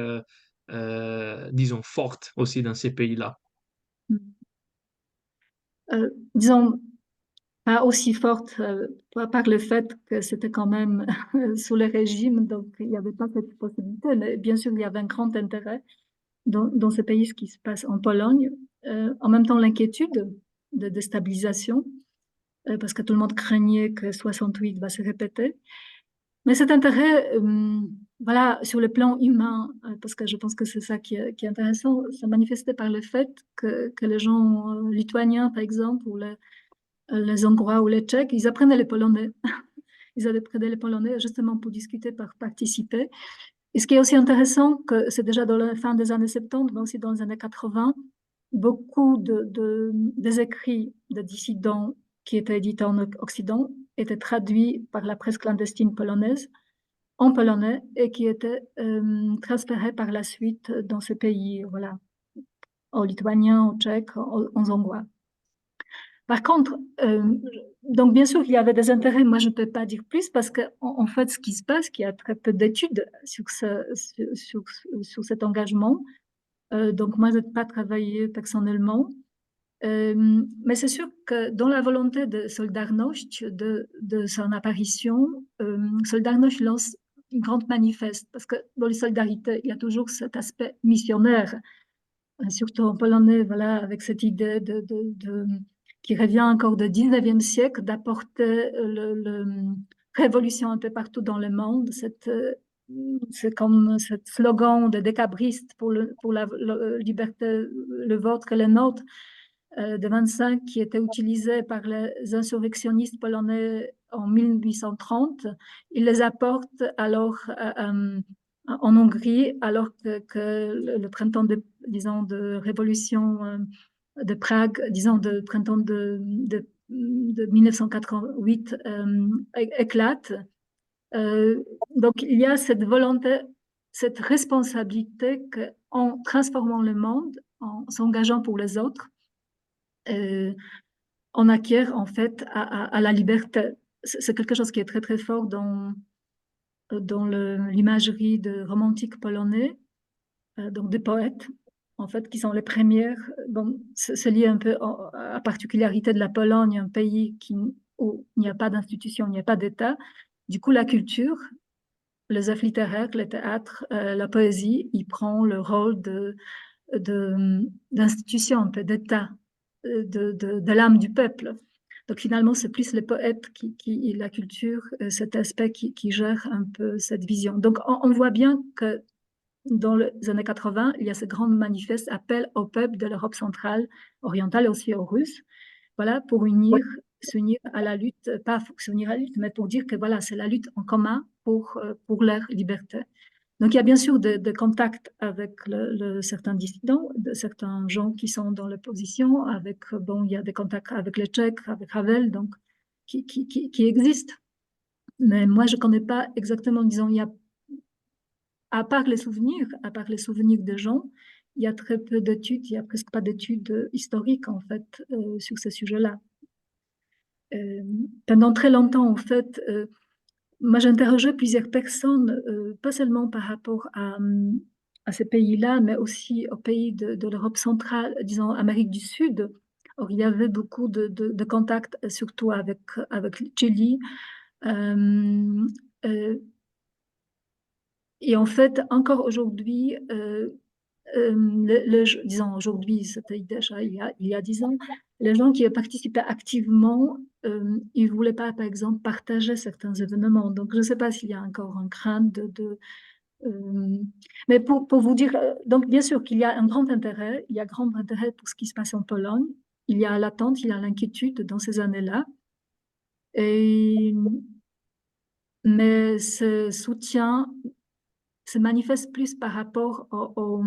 Speaker 3: disons, fortes aussi dans ces pays-là.
Speaker 2: Disons, pas aussi forte, par le fait que c'était quand même sous le régime, donc il n'y avait pas cette possibilité. Mais bien sûr, il y avait un grand intérêt dans ce pays, ce qui se passe en Pologne. En même temps, l'inquiétude de déstabilisation, parce que tout le monde craignait que 68 va se répéter. Mais cet intérêt, voilà, sur le plan humain, parce que je pense que c'est ça qui est intéressant, ça manifestait par le fait que les gens lituaniens, par exemple, ou les Hongrois ou les Tchèques, ils apprenaient les Polonais. Ils apprenaient les Polonais justement pour discuter, pour participer. Et ce qui est aussi intéressant, que c'est déjà dans la fin des années 70, mais aussi dans les années 80, beaucoup des écrits de dissidents qui étaient édités en Occident étaient traduits par la presse clandestine polonaise en polonais et qui étaient transférés par la suite dans ces pays, voilà, en lituanien, en tchèque, en hongrois. Par contre, donc bien sûr, il y avait des intérêts. Moi, je ne peux pas dire plus parce que, en fait, ce qui se passe, qu'il y a très peu d'études sur cet engagement. Donc, moi, je n'ai pas travaillé personnellement. Mais c'est sûr que dans la volonté de Solidarność, de son apparition, Solidarność lance une grande manifeste parce que dans les solidarités, il y a toujours cet aspect missionnaire, surtout en polonais, voilà, avec cette idée qui revient encore du 19e siècle, d'apporter révolution un peu partout dans le monde. C'est comme ce slogan de décabriste pour la liberté, le vôtre et le nôtre, de 25, qui était utilisé par les insurrectionnistes polonais en 1830. Ils les apportent alors en Hongrie, alors que le printemps disons, de révolution de Prague, disons, de printemps de 1988 éclate. Donc, il y a cette volonté, cette responsabilité qu'en transformant le monde, en s'engageant pour les autres, on acquiert en fait à la liberté. C'est quelque chose qui est très très fort dans l'imagerie de romantique polonais, donc des poètes, en fait, qui sont les premières. Bon, c'est lié un peu à la particularité de la Pologne, un pays où il n'y a pas d'institution, il n'y a pas d'État. Du coup, la culture, les œuvres littéraires, le théâtre, la poésie, il prend le rôle d'institution, un peu d'État, de l'âme du peuple. Donc finalement, c'est plus les poètes la culture, cet aspect qui gère un peu cette vision. Donc on voit bien que dans les années 80, il y a ce grand manifeste appel au peuple de l'Europe centrale, orientale et aussi aux Russes, voilà, pour s'unir à la lutte, pas s'unir à la lutte, mais pour dire que voilà, c'est la lutte en commun pour leur liberté. Donc il y a bien sûr des contacts avec certains dissidents, certains gens qui sont dans l'opposition, bon, il y a des contacts avec les Tchèques, avec Havel, donc qui existent. Mais moi, je ne connais pas exactement, disons, à part les souvenirs des gens, il y a très peu d'études, il n'y a presque pas d'études historiques, en fait, sur ce sujet-là. Pendant très longtemps, en fait, moi, j'interrogeais plusieurs personnes, pas seulement par rapport à ces pays-là, mais aussi aux pays de l'Europe centrale, disons Amérique du Sud, Or, il y avait beaucoup de contacts, surtout avec le Chili. Euh, euh, et en fait, encore aujourd'hui, disons aujourd'hui, c'était déjà il y a 10 ans, les gens qui participaient activement, ils ne voulaient pas, par exemple, partager certains événements. Donc, je ne sais pas s'il y a encore une crainte euh, mais pour vous dire, donc bien sûr qu'il y a un grand intérêt, il y a grand intérêt pour ce qui se passe en Pologne. Il y a l'attente, il y a l'inquiétude dans ces années-là. Et, mais ce soutien se manifeste plus par rapport au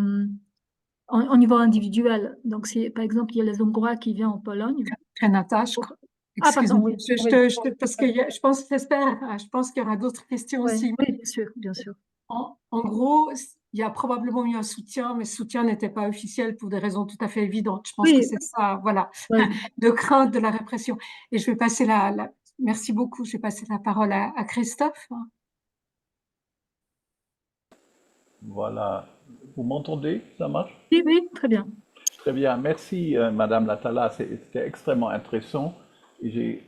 Speaker 2: niveau individuel. Donc, si par exemple, il y a les Hongrois qui viennent en Pologne.
Speaker 1: Renata,
Speaker 2: Ah, pardon,
Speaker 1: excuse-moi,
Speaker 2: oui. Oui,
Speaker 1: parce que je pense qu'il y aura d'autres questions
Speaker 2: oui,
Speaker 1: aussi.
Speaker 2: oui, bien sûr, bien sûr.
Speaker 1: En gros, il y a probablement eu un soutien, mais ce soutien n'était pas officiel pour des raisons tout à fait évidentes. Je pense que
Speaker 2: Oui,
Speaker 1: c'est ça, voilà,
Speaker 2: oui.
Speaker 1: de crainte de la répression. Et je vais passer merci beaucoup, je vais passer la parole à Christophe.
Speaker 4: Voilà. Vous m'entendez? Ça marche?
Speaker 2: Oui, oui, très bien.
Speaker 4: Très bien. Merci, Madame Latala. C'était extrêmement intéressant. Et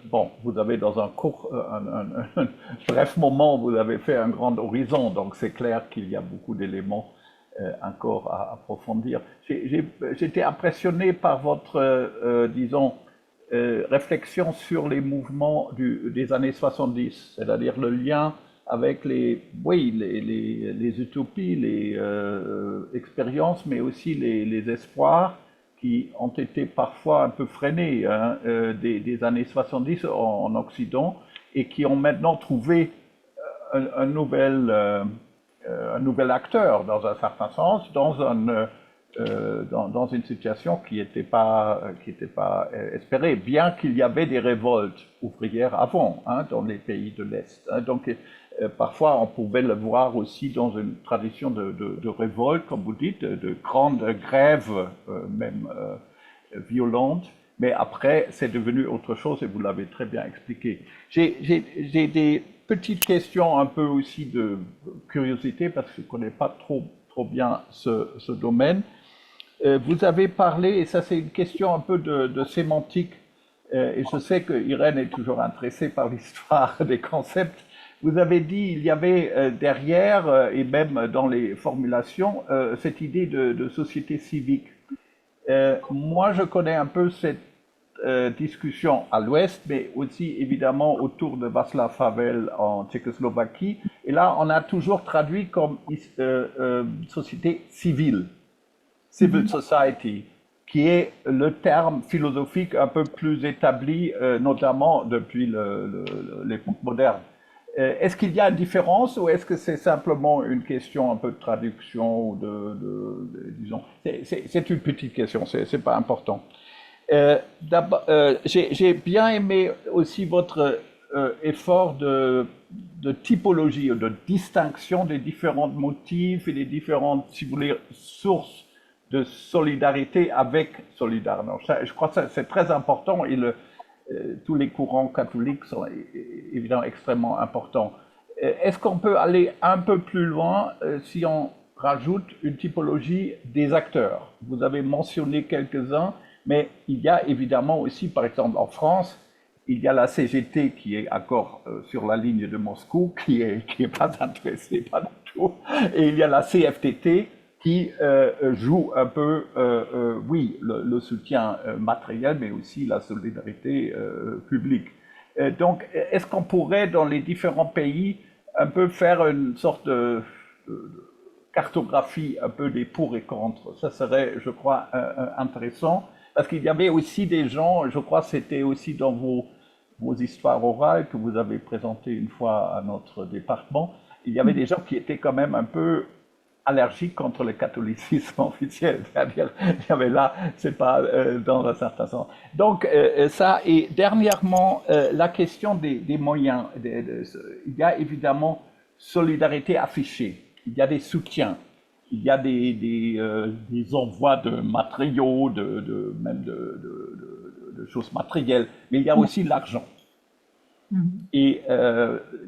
Speaker 4: bon, vous avez dans un court, un bref moment, vous avez fait un grand horizon. Donc, c'est clair qu'il y a beaucoup d'éléments encore à approfondir. J'étais impressionné par votre, disons, réflexion sur les mouvements des années 70, c'est-à-dire le lien avec oui, les utopies, les expériences, mais aussi les espoirs qui ont été parfois un peu freinés hein, des années 70 en Occident et qui ont maintenant trouvé un nouvel acteur, dans un certain sens, dans une situation qui n'était pas espérée, bien qu'il y avait des révoltes ouvrières avant, hein, dans les pays de l'Est. Hein. Donc, parfois, on pouvait le voir aussi dans une tradition de révolte, comme vous dites, de grandes grèves, même violentes. Mais après, c'est devenu autre chose et vous l'avez très bien expliqué. J'ai des petites questions un peu aussi de curiosité parce que je ne connais pas trop bien ce domaine. Vous avez parlé, et ça c'est une question un peu de sémantique, et je sais que Irène est toujours intéressée par l'histoire des concepts. Vous avez dit il y avait derrière, et même dans les formulations, cette idée de société civique. Moi, je connais un peu cette discussion à l'ouest, mais aussi évidemment autour de Václav Havel en Tchécoslovaquie. Et là, on a toujours traduit comme société civile, civil society, qui est le terme philosophique un peu plus établi, notamment depuis l'époque moderne. Est-ce qu'il y a une différence ou est-ce que c'est simplement une question un peu de traduction ou disons, c'est une petite question, c'est pas important. J'ai bien aimé aussi votre effort de typologie, de distinction des différents motifs et des différentes, si vous voulez, sources de solidarité avec Solidarność. Je crois que c'est très important et tous les courants catholiques sont évidemment extrêmement importants. Est-ce qu'on peut aller un peu plus loin si on rajoute une typologie des acteurs? Vous avez mentionné quelques-uns, mais il y a évidemment aussi, par exemple en France, il y a la CGT qui est encore sur la ligne de Moscou, qui est pas intéressée, pas du tout, et il y a la CFTT qui joue un peu, oui, le soutien matériel, mais aussi la solidarité publique. Donc, est-ce qu'on pourrait, dans les différents pays, un peu faire une sorte de cartographie un peu des pour et contre? Ça serait, je crois, intéressant, parce qu'il y avait aussi des gens, je crois, c'était aussi dans vos histoires orales que vous avez présentées une fois à notre département, il y avait des gens qui étaient quand même un peu allergique contre le catholicisme officiel, c'est-à-dire il y avait là, c'est pas dans un certain sens. Donc ça, et dernièrement, la question des moyens. Il y a évidemment solidarité affichée, il y a des soutiens, il y a des envois de matériaux, même de choses matérielles, mais il y a aussi l'argent. Et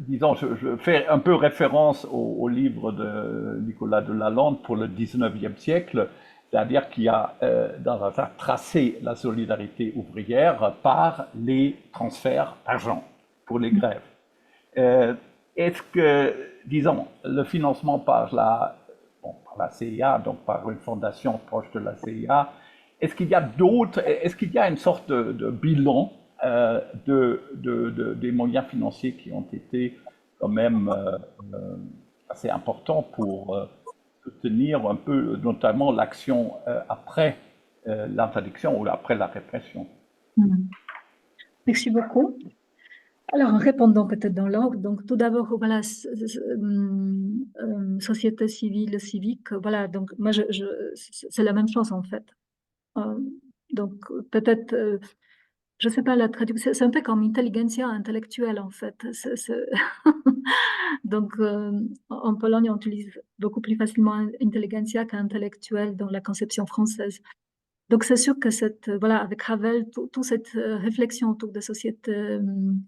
Speaker 4: disons, je fais un peu référence au livre de Nicolas de Lalande pour le 19e siècle. C'est-à-dire qu'il y a, dans un sens, tracé la solidarité ouvrière par les transferts d'argent pour les grèves. Est-ce que, disons, le financement par la CIA, donc par une fondation proche de la CIA, est-ce qu'il y a est-ce qu'il y a une sorte de bilan des moyens financiers qui ont été quand même assez importants pour soutenir un peu, notamment l'action après l'interdiction ou après la répression?
Speaker 2: Merci beaucoup. Alors, en répondant peut-être dans l'ordre, donc tout d'abord, voilà, société civile, civique, voilà, donc moi, c'est la même chose en fait. Donc, peut-être, je sais pas la traduction, c'est un peu comme intelligentsia intellectuelle en fait. Donc, en Pologne, on utilise beaucoup plus facilement intelligentsia qu'intellectuel dans la conception française. Donc, c'est sûr que voilà, avec Ravel, toute cette réflexion autour des sociétés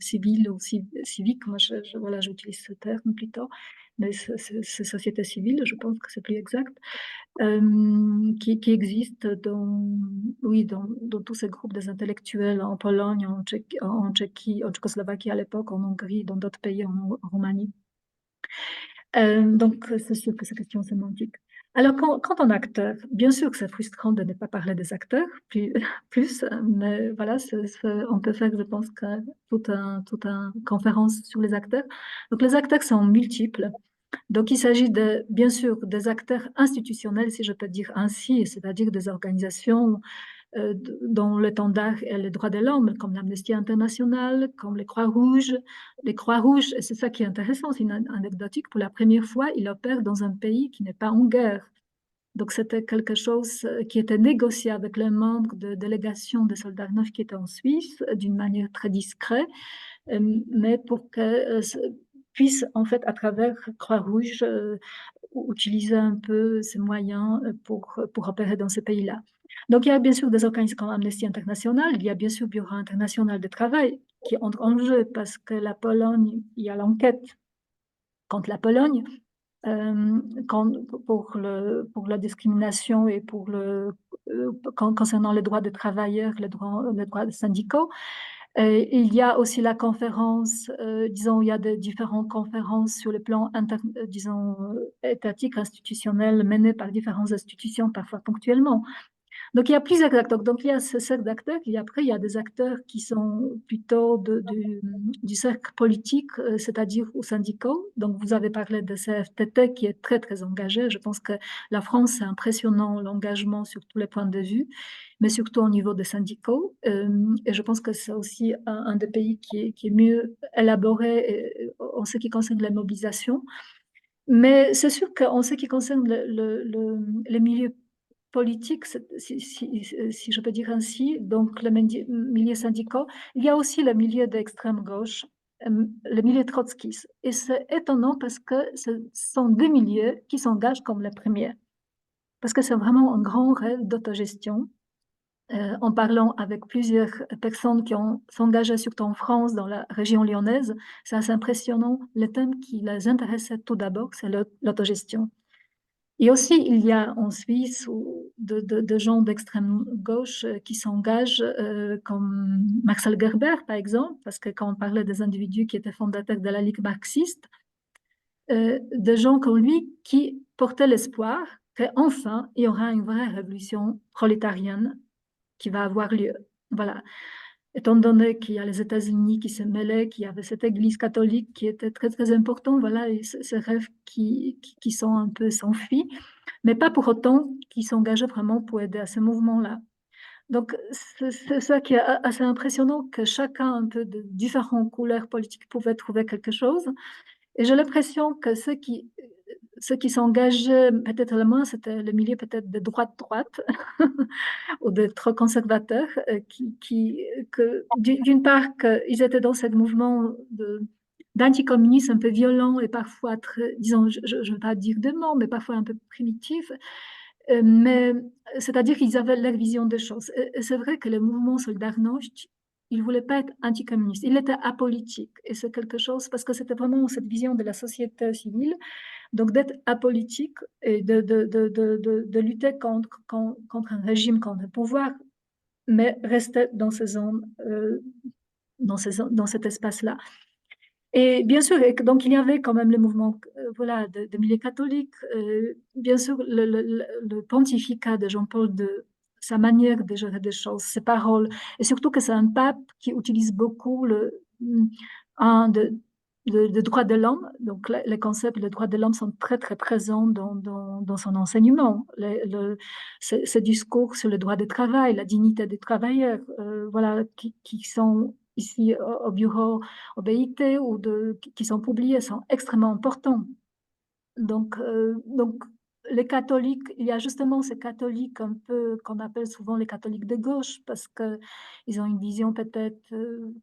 Speaker 2: civiles ou civiques, moi, voilà, j'utilise ce terme plutôt, mais c'est sociétés civiles, je pense que c'est plus exact, qui existe oui, dans tous ces groupes des intellectuels en Pologne, en Tchéquie, en Tchécoslovaquie à l'époque, en Hongrie, dans d'autres pays, en Roumanie. Donc, c'est sûr que c'est question sémantique. Alors, quand on est acteur, bien sûr que c'est frustrant de ne pas parler des acteurs plus, mais voilà, on peut faire, je pense, toute une conférence sur les acteurs. Donc, les acteurs sont multiples. Donc, il s'agit bien sûr des acteurs institutionnels, si je peux dire ainsi, c'est-à-dire des organisations dont l'étendard est les droits de l'homme, comme l'Amnesty International, comme les Croix-Rouges. Les Croix-Rouges, et c'est ça qui est intéressant, c'est anecdotique, pour la première fois, ils opèrent dans un pays qui n'est pas en guerre. Donc, c'était quelque chose qui était négocié avec les membres de délégation des soldats neufs qui étaient en Suisse, d'une manière très discrète, mais pour que puissent, en fait, à travers Croix-Rouge, utiliser un peu ces moyens pour opérer dans ces pays-là. Donc, il y a bien sûr des organismes comme Amnesty International, il y a bien sûr le Bureau international du travail qui entre en jeu parce que la Pologne, il y a l'enquête contre la Pologne pour la discrimination et concernant les droits des travailleurs, les droits des syndicaux. Il y a aussi la conférence, disons, il y a différentes conférences sur le plan, disons, étatique, institutionnel, menées par différentes institutions, parfois ponctuellement. Donc, il y a plusieurs acteurs. Donc, il y a ce cercle d'acteurs, et après, il y a des acteurs qui sont plutôt du cercle politique, c'est-à-dire aux syndicaux. Donc, vous avez parlé de CFTT qui est très, très engagé. Je pense que la France, c'est impressionnant l'engagement sur tous les points de vue, mais surtout au niveau des syndicaux. Et je pense que c'est aussi un des pays qui est mieux élaboré en ce qui concerne la mobilisation. Mais c'est sûr qu'en ce qui concerne les milieux politique, si je peux dire ainsi, donc le milieu syndical, il y a aussi le milieu d'extrême gauche, le milieu trotskiste. Et c'est étonnant parce que ce sont deux milieux qui s'engagent comme les premiers. Parce que c'est vraiment un grand rêve d'autogestion. En parlant avec plusieurs personnes qui ont s'engagé surtout en France, dans la région lyonnaise, c'est assez impressionnant. Le thème qui les intéressait tout d'abord, c'est l'autogestion. Et aussi, il y a en Suisse de gens d'extrême gauche qui s'engagent, comme Marcel Gerber, par exemple, parce que quand on parlait des individus qui étaient fondateurs de la Ligue marxiste, de gens comme lui qui portaient l'espoir qu'enfin, il y aura une vraie révolution prolétarienne qui va avoir lieu. Voilà. Étant donné qu'il y a les États-Unis qui se mêlaient, qu'il y avait cette église catholique qui était très, très importante, voilà, et ces rêves qui sont un peu s'enfuis, mais pas pour autant qui s'engageaient vraiment pour aider à ce mouvement-là. Donc, c'est ça qui est assez impressionnant, que chacun, un peu de différentes couleurs politiques, pouvait trouver quelque chose. Et j'ai l'impression que ceux qui s'engageaient peut-être le moins, c'était le milieu peut-être de droite, ou de trop conservateurs, d'une part, qu'ils étaient dans ce mouvement d'anticommunisme un peu violent et parfois très, disons, je ne veux pas dire de mots, mais parfois un peu primitif. Mais c'est-à-dire qu'ils avaient leur vision des choses. Et c'est vrai que le mouvement Solidarność, il ne voulait pas être anticommuniste, il était apolitique. Et c'est quelque chose, parce que c'était vraiment cette vision de la société civile, Donc d'être apolitique et de lutter contre un régime, contre un pouvoir, mais rester dans ces zones, dans cet espace-là. Et bien sûr, donc il y avait quand même le mouvement voilà, de milieux catholiques. Bien sûr, le pontificat de Jean-Paul II, sa manière de gérer des choses, ses paroles, et surtout que c'est un pape qui utilise beaucoup de droits de l'homme. Donc les concepts de droits de l'homme sont très, très présents dans son enseignement. Ces discours sur le droit du travail, la dignité des travailleurs, voilà, qui sont ici au bureau au BIT ou qui sont publiés sont extrêmement importants. Donc, les catholiques, il y a justement ces catholiques un peu qu'on appelle souvent les catholiques de gauche parce qu'ils ont une vision peut-être,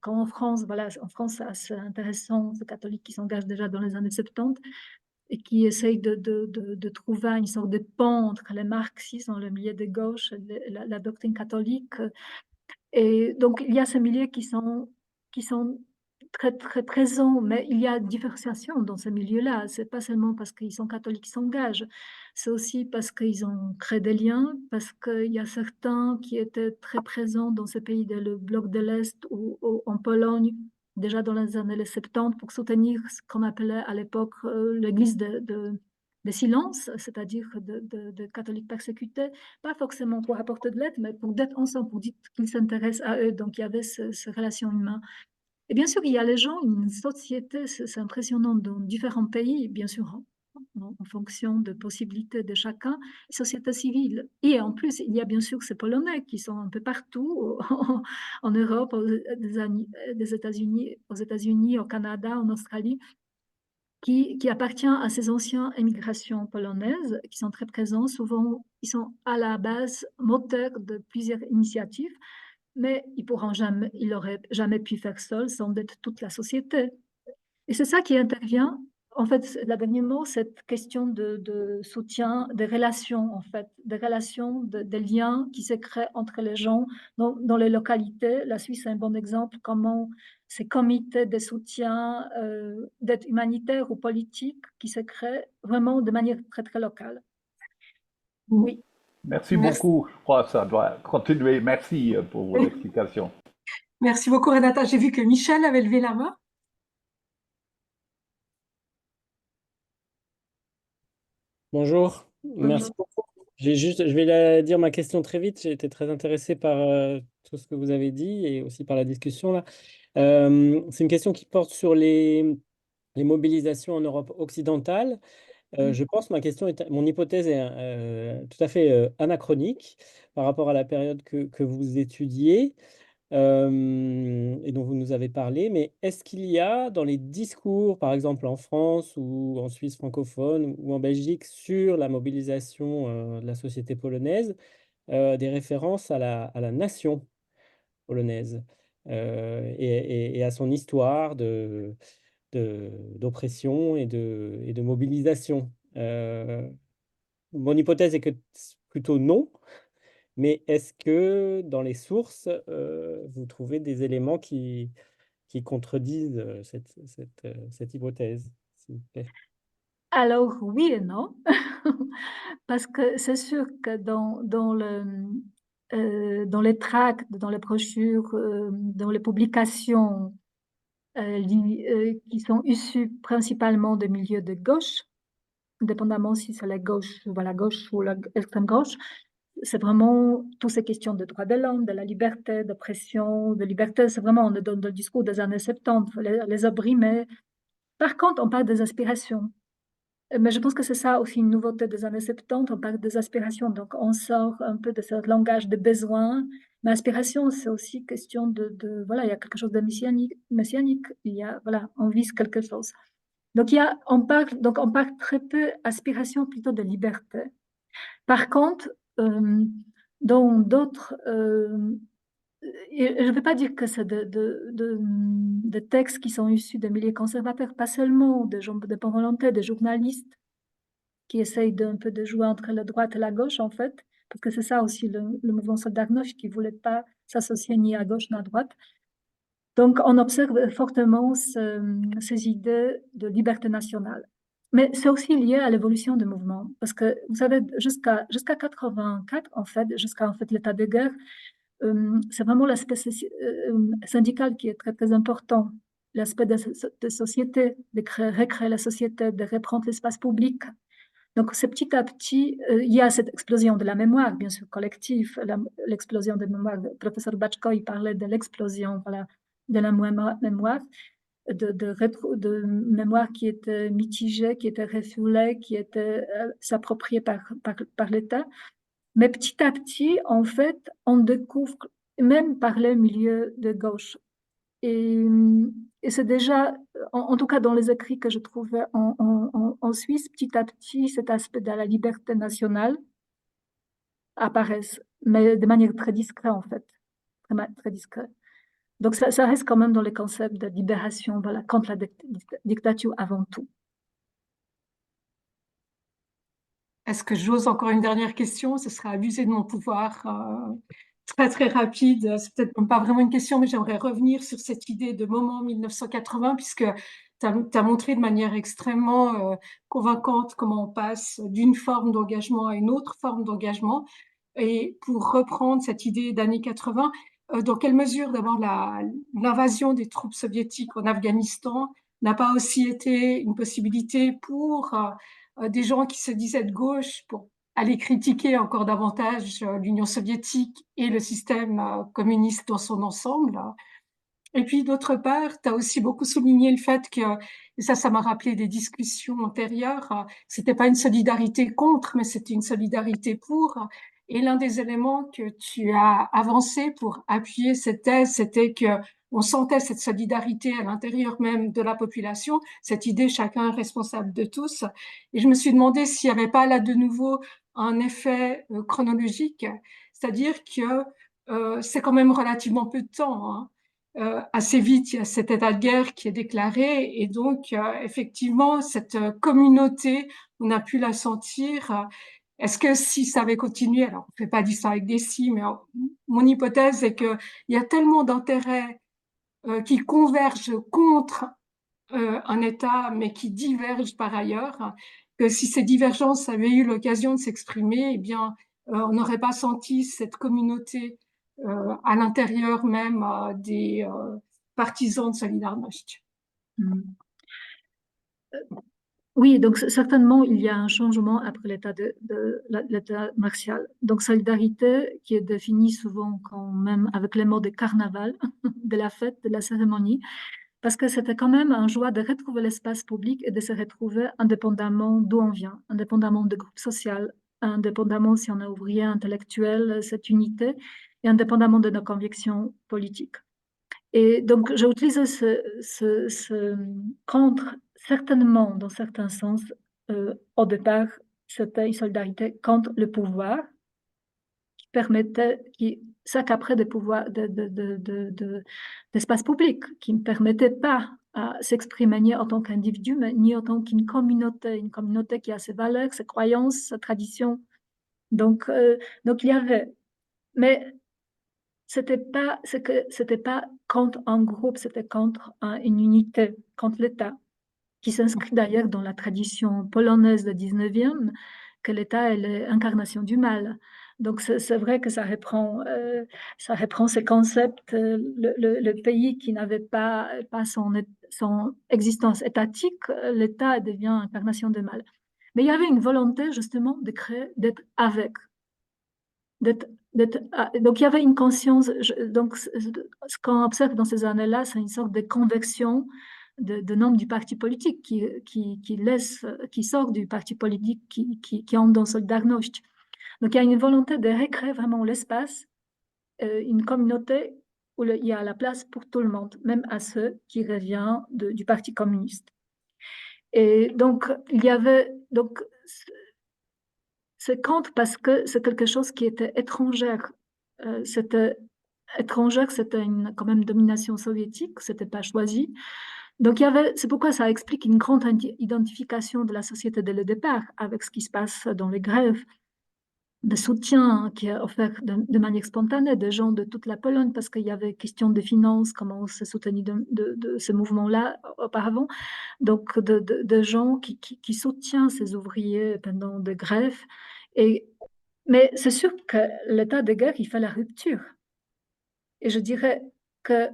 Speaker 2: comme en France, voilà, en France c'est assez intéressant, ces catholiques qui s'engagent déjà dans les années 70 et qui essayent de trouver une sorte de pont entre les marxistes, le milieu de gauche, la doctrine catholique. Et donc, il y a ces milieux qui sont très, très présents, mais il y a différenciation dans ces milieux-là. C'est pas seulement parce qu'ils sont catholiques qui s'engagent, c'est aussi parce qu'ils ont créé des liens, parce qu'il y a certains qui étaient très présents dans ces pays du bloc de l'Est ou en Pologne, déjà dans les années 70, pour soutenir ce qu'on appelait à l'époque l'église de silence, c'est-à-dire de catholiques persécutés, pas forcément pour apporter de l'aide, mais pour d'être ensemble, pour dire qu'ils s'intéressent à eux. Donc, il y avait ces relations humaines. Et bien sûr, il y a les gens, une société, c'est impressionnant dans différents pays, bien sûr, en fonction des possibilités de chacun, société civile. Et en plus, il y a bien sûr ces Polonais qui sont un peu partout, en Europe, des États-Unis, aux États-Unis, au Canada, en Australie, qui appartient à ces anciennes émigrations polonaises, qui sont très présents. Souvent, ils sont à la base moteurs de plusieurs initiatives, mais ils n'auraient jamais pu faire seuls sans être toute la société. Et c'est ça qui intervient. En fait, le dernier mot, cette question de soutien, des relations, en fait, des relations, des liens qui se créent entre les gens dans les localités. La Suisse est un bon exemple, comment ces comités de soutien d'aide humanitaire ou politique qui se créent vraiment de manière très, très locale. Oui.
Speaker 4: Merci
Speaker 1: Merci.
Speaker 4: beaucoup. Je crois que ça doit continuer. Merci pour vos explications.
Speaker 1: Merci beaucoup, Renata. J'ai vu que Michel avait levé la main.
Speaker 5: Bonjour, merci beaucoup. Je vais dire ma question très vite. J'ai été très intéressé par tout ce que vous avez dit et aussi par la discussion là. C'est une question qui porte sur les mobilisations en Europe occidentale. Je pense mon hypothèse est tout à fait anachronique par rapport à la période que vous étudiez et dont vous nous avez parlé. Mais est-ce qu'il y a dans les discours, par exemple en France ou en Suisse francophone ou en Belgique, sur la mobilisation de la société polonaise, des références à la nation polonaise et à son histoire d'oppression et de mobilisation? Mon hypothèse est que plutôt non, mais est-ce que dans les sources, vous trouvez des éléments qui contredisent cette hypothèse, s'il vous plaît?
Speaker 2: Alors, oui et non, parce que c'est sûr que dans les tracts, dans les brochures, dans les publications qui sont issues principalement des milieux de gauche, dépendamment si c'est la gauche ou l'extrême gauche, c'est vraiment toutes ces questions de droits de l'homme, de la liberté, d'oppression, de liberté, c'est vraiment on est dans le discours des années 70, les opprimés. Par contre, on parle des aspirations. Mais je pense que c'est ça aussi une nouveauté des années 70, on parle des aspirations, donc on sort un peu de ce langage de besoin. Mais aspiration, c'est aussi question voilà, il y a quelque chose de messianique, il y a, voilà, on vise quelque chose. Donc on parle très peu aspiration, plutôt de liberté. Par contre, dans d'autres, et je ne veux pas dire que c'est de textes qui sont issus des milieux conservateurs, pas seulement des gens de bonne volonté, des journalistes qui essayent un peu de jouer entre la droite et la gauche, en fait, parce que c'est ça aussi le mouvement Solidarność qui ne voulait pas s'associer ni à gauche ni à droite. Donc, on observe fortement ces idées de liberté nationale. Mais c'est aussi lié à l'évolution du mouvement, parce que vous savez, jusqu'à 84, en fait, jusqu'à en fait l'état de guerre, c'est vraiment l'aspect syndical qui est très très important, l'aspect de société, de recréer la société, de reprendre l'espace public. Donc, c'est petit à petit, il y a cette explosion de la mémoire, bien sûr, collective, l'explosion de la mémoire. Le professeur Batchko, il parlait de l'explosion, voilà, de la mémoire, de mémoire qui était mitigée, qui était refoulée, qui était s'appropriée par l'État. Mais petit à petit, en fait, on découvre, même par les milieux de gauche, et, et c'est déjà, en tout cas dans les écrits que je trouvais en Suisse, petit à petit, cet aspect de la liberté nationale apparaît, mais de manière très discrète en fait, très discrète. Donc ça reste quand même dans les concepts de libération, voilà, contre la dictature avant tout.
Speaker 1: Est-ce que j'ose encore une dernière question? Ce serait abuser de mon pouvoir. Très, très rapide. C'est peut-être pas vraiment une question, mais j'aimerais revenir sur cette idée de moment 1980, puisque tu as montré de manière extrêmement convaincante comment on passe d'une forme d'engagement à une autre forme d'engagement. Et pour reprendre cette idée d'années 80, dans quelle mesure d'abord l'invasion des troupes soviétiques en Afghanistan n'a pas aussi été une possibilité pour des gens qui se disaient de gauche pour aller critiquer encore davantage l'Union soviétique et le système communiste dans son ensemble. Et puis d'autre part, tu as aussi beaucoup souligné le fait que, et ça m'a rappelé des discussions antérieures, c'était pas une solidarité contre, mais c'était une solidarité pour. Et l'un des éléments que tu as avancé pour appuyer cette thèse, c'était que on sentait cette solidarité à l'intérieur même de la population, cette idée chacun est responsable de tous. Et je me suis demandé s'il n'y avait pas là de nouveau un effet chronologique, c'est-à-dire que c'est quand même relativement peu de temps, hein. Assez vite, il y a cet état de guerre qui est déclaré et donc effectivement cette communauté, on a pu la sentir. Est-ce que si ça avait continué, alors on ne fait pas d'histoire avec des si, mais mon hypothèse est qu'il y a tellement d'intérêts qui convergent contre un État, mais qui divergent par ailleurs, que si ces divergences avaient eu l'occasion de s'exprimer, eh bien, on n'aurait pas senti cette communauté à l'intérieur même des partisans de Solidarność.
Speaker 2: Oui, donc certainement, il y a un changement après l'état martial. Donc, solidarité qui est définie souvent quand même avec les mots de carnaval, de la fête, de la cérémonie, parce que c'était quand même un joie de retrouver l'espace public et de se retrouver indépendamment d'où on vient, indépendamment de groupe social, indépendamment si on est ouvrier, intellectuel, cette unité, et indépendamment de nos convictions politiques. Et donc, j'ai utilisé ce contre, certainement, dans certains sens, au départ, c'était une solidarité contre le pouvoir qui permettait, qui s'accaparait des pouvoirs, d'espace public, qui ne permettait pas à s'exprimer ni en tant qu'individu, mais ni en tant qu'une communauté qui a ses valeurs, ses croyances, sa tradition. Donc il y avait, mais c'était pas contre un groupe, c'était contre une unité, contre l'État, qui s'inscrit d'ailleurs dans la tradition polonaise du 19e, que l'État est l'incarnation du mal. Donc c'est vrai que ça reprend ces concepts. Le pays qui n'avait pas son existence étatique, l'État devient incarnation du mal. Mais il y avait une volonté justement de créer, d'être avec. Donc il y avait une conscience, donc ce qu'on observe dans ces années-là, c'est une sorte de convection de nombre du parti politique qui sort du parti politique, qui entre dans Solidarność. Donc il y a une volonté de recréer vraiment l'espace, une communauté où il y a la place pour tout le monde, même à ceux qui reviennent du Parti communiste. Et donc il y avait donc c'est contre parce que c'est quelque chose qui était étrangère. C'était étrangère, c'était quand même domination soviétique, c'était pas choisi. Donc c'est pourquoi ça explique une grande identification de la société dès le départ avec ce qui se passe dans les grèves. de soutien qui est offert de manière spontanée des gens de toute la Pologne, parce qu'il y avait question de finances, comment on se soutenir de ce mouvement-là auparavant. Donc, de gens qui soutiennent ces ouvriers pendant des grèves. Mais c'est sûr que l'état de guerre, il fait la rupture. Et je dirais que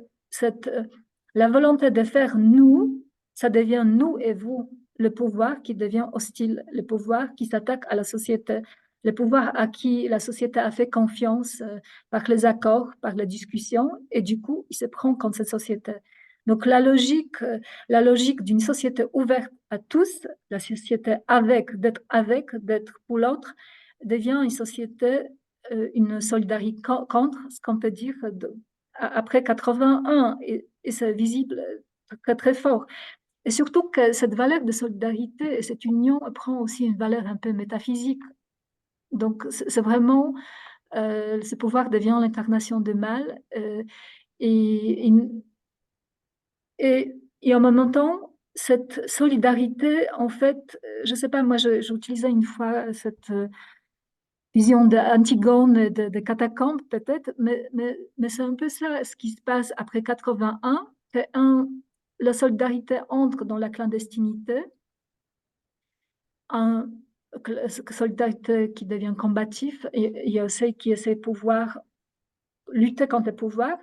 Speaker 2: la volonté de faire nous, ça devient nous et vous, le pouvoir qui devient hostile, le pouvoir qui s'attaque à la société, le pouvoir à qui la société a fait confiance par les accords, par les discussions, et du coup, il se prend contre cette société. Donc la logique d'une société ouverte à tous, la société d'être pour l'autre, devient une société, une solidarité contre, ce qu'on peut dire après 81, et c'est visible très très fort. Et surtout que cette valeur de solidarité et cette union prend aussi une valeur un peu métaphysique. Donc c'est vraiment, ce pouvoir devient l'incarnation du mal, et, et, et en même temps, cette solidarité, en fait, je ne sais pas, moi j'utilisais une fois cette vision d'Antigone, de catacombes peut-être, mais c'est un peu ça ce qui se passe après 81, que la solidarité entre dans la clandestinité, une solidarité qui devient combative, et il y a aussi qui essaie de pouvoir lutter contre le pouvoir,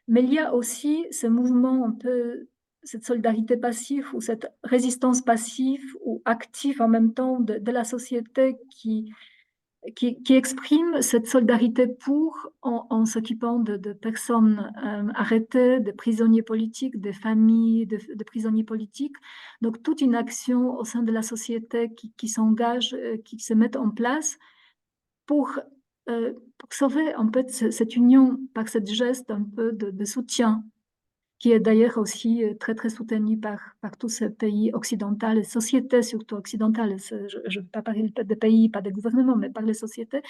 Speaker 2: mais il y a aussi ce mouvement un peu, cette solidarité passive ou cette résistance passive ou active en même temps de la société qui exprime cette solidarité en s'occupant de personnes arrêtées, de prisonniers politiques, des familles de prisonniers politiques. Donc, toute une action au sein de la société qui s'engage, qui se met en place pour, pour sauver un peu cette union par ce geste un peu de soutien, qui est d'ailleurs aussi très, très soutenu par tous ces pays occidentaux, les sociétés surtout occidentales. Je ne veux pas parler de pays, pas de gouvernements, mais par les sociétés.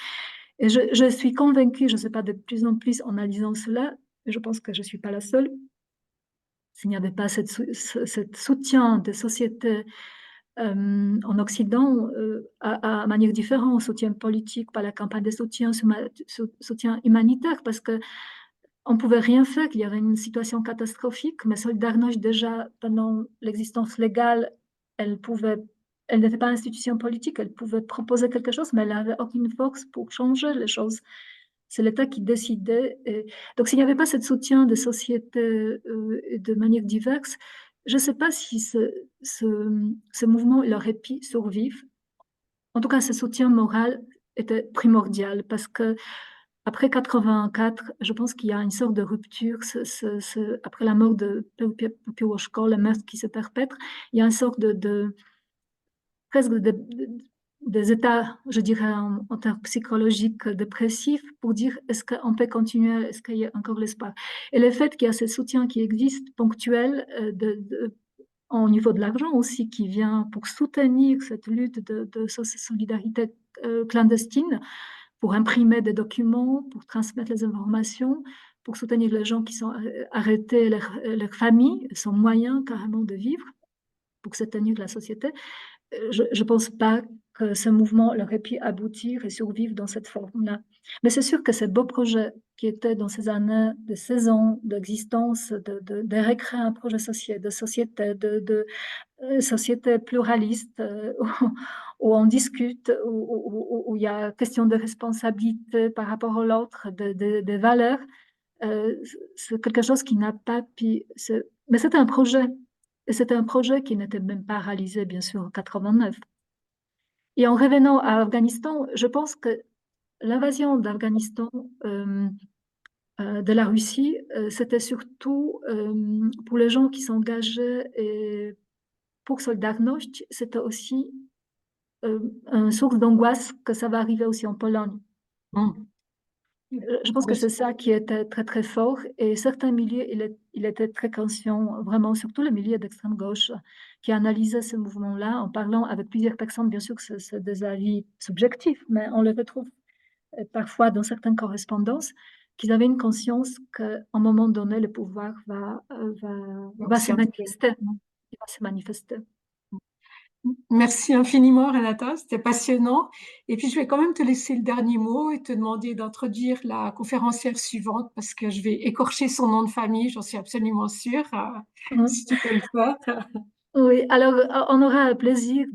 Speaker 2: Et je suis convaincue, je ne sais pas, de plus en plus en analysant cela, et je pense que je ne suis pas la seule, s'il n'y avait pas ce soutien des sociétés en Occident à manière différente, soutien politique, par la campagne de soutien, soutien humanitaire, parce que on ne pouvait rien faire, il y avait une situation catastrophique, mais Solidarność, déjà, pendant l'existence légale, elle n'était pas institution politique, elle pouvait proposer quelque chose, mais elle n'avait aucune force pour changer les choses. C'est l'État qui décidait. Donc, s'il n'y avait pas ce soutien des sociétés de manière diverse, je ne sais pas si ce mouvement il aurait pu survivre. En tout cas, ce soutien moral était primordial parce que après 84, je pense qu'il y a une sorte de rupture. Après la mort de Pupiłuszko, le meurtre qui se perpètre, il y a une sorte presque des états, je dirais, en termes psychologiques dépressifs pour dire est-ce qu'on peut continuer, est-ce qu'il y a encore l'espoir. Et le fait qu'il y a ce soutien qui existe, ponctuel, au niveau de l'argent aussi, qui vient pour soutenir cette lutte de solidarité clandestine, pour imprimer des documents, pour transmettre les informations, pour soutenir les gens qui sont arrêtés, leurs familles, sans moyen carrément de vivre, pour soutenir la société. Je ne pense pas que ce mouvement aurait pu aboutir et survivre dans cette forme-là. Mais c'est sûr que ces beaux projets qui étaient dans ces années de 16 ans d'existence, de recréer un projet de société, de société pluraliste, où on discute, où il y a question de responsabilité par rapport à l'autre, de valeurs, c'est quelque chose qui n'a pas pu... Mais c'était un projet. Et c'était un projet qui n'était même pas réalisé, bien sûr, en 89. Et en revenant à Afghanistan, je pense que l'invasion d'Afghanistan de la Russie, c'était surtout pour les gens qui s'engageaient et pour Solidarność, c'était aussi une source d'angoisse que ça va arriver aussi en Pologne. Je pense que c'est ça qui était très très fort, et certains milieux, il était très conscient, vraiment, surtout le milieu d'extrême gauche, qui analysait ce mouvement-là en parlant avec plusieurs personnes. Bien sûr que c'est des avis subjectifs, mais on le retrouve parfois dans certaines correspondances, qu'ils avaient une conscience qu'à un moment donné, le pouvoir va se manifester. Il va se manifester.
Speaker 1: Merci infiniment, Renata, c'était passionnant. Et puis, je vais quand même te laisser le dernier mot et te demander d'introduire la conférencière suivante parce que je vais écorcher son nom de famille, j'en suis absolument sûre, si tu peux le faire.
Speaker 2: Oui, alors on aura le plaisir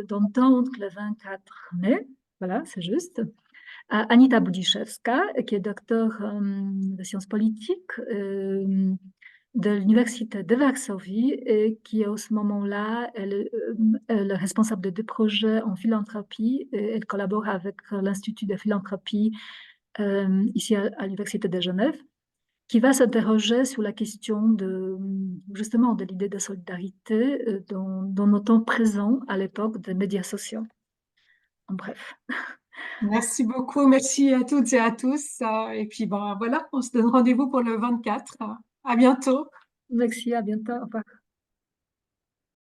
Speaker 2: d'entendre le 24 mai, voilà, c'est juste, Anita Budiszewska, qui est docteur de sciences politiques de l'Université de Varsovie et qui est à ce moment-là elle est responsable de deux projets en philanthropie. Et elle collabore avec l'Institut de philanthropie ici à l'Université de Genève, qui va s'interroger sur la question justement de l'idée de solidarité dans nos temps présents à l'époque des médias sociaux. En bref.
Speaker 1: Merci beaucoup, merci à toutes et à tous. Et puis, bon, voilà, on se donne rendez-vous pour le 24. À bientôt.
Speaker 2: Merci, à bientôt. Au revoir.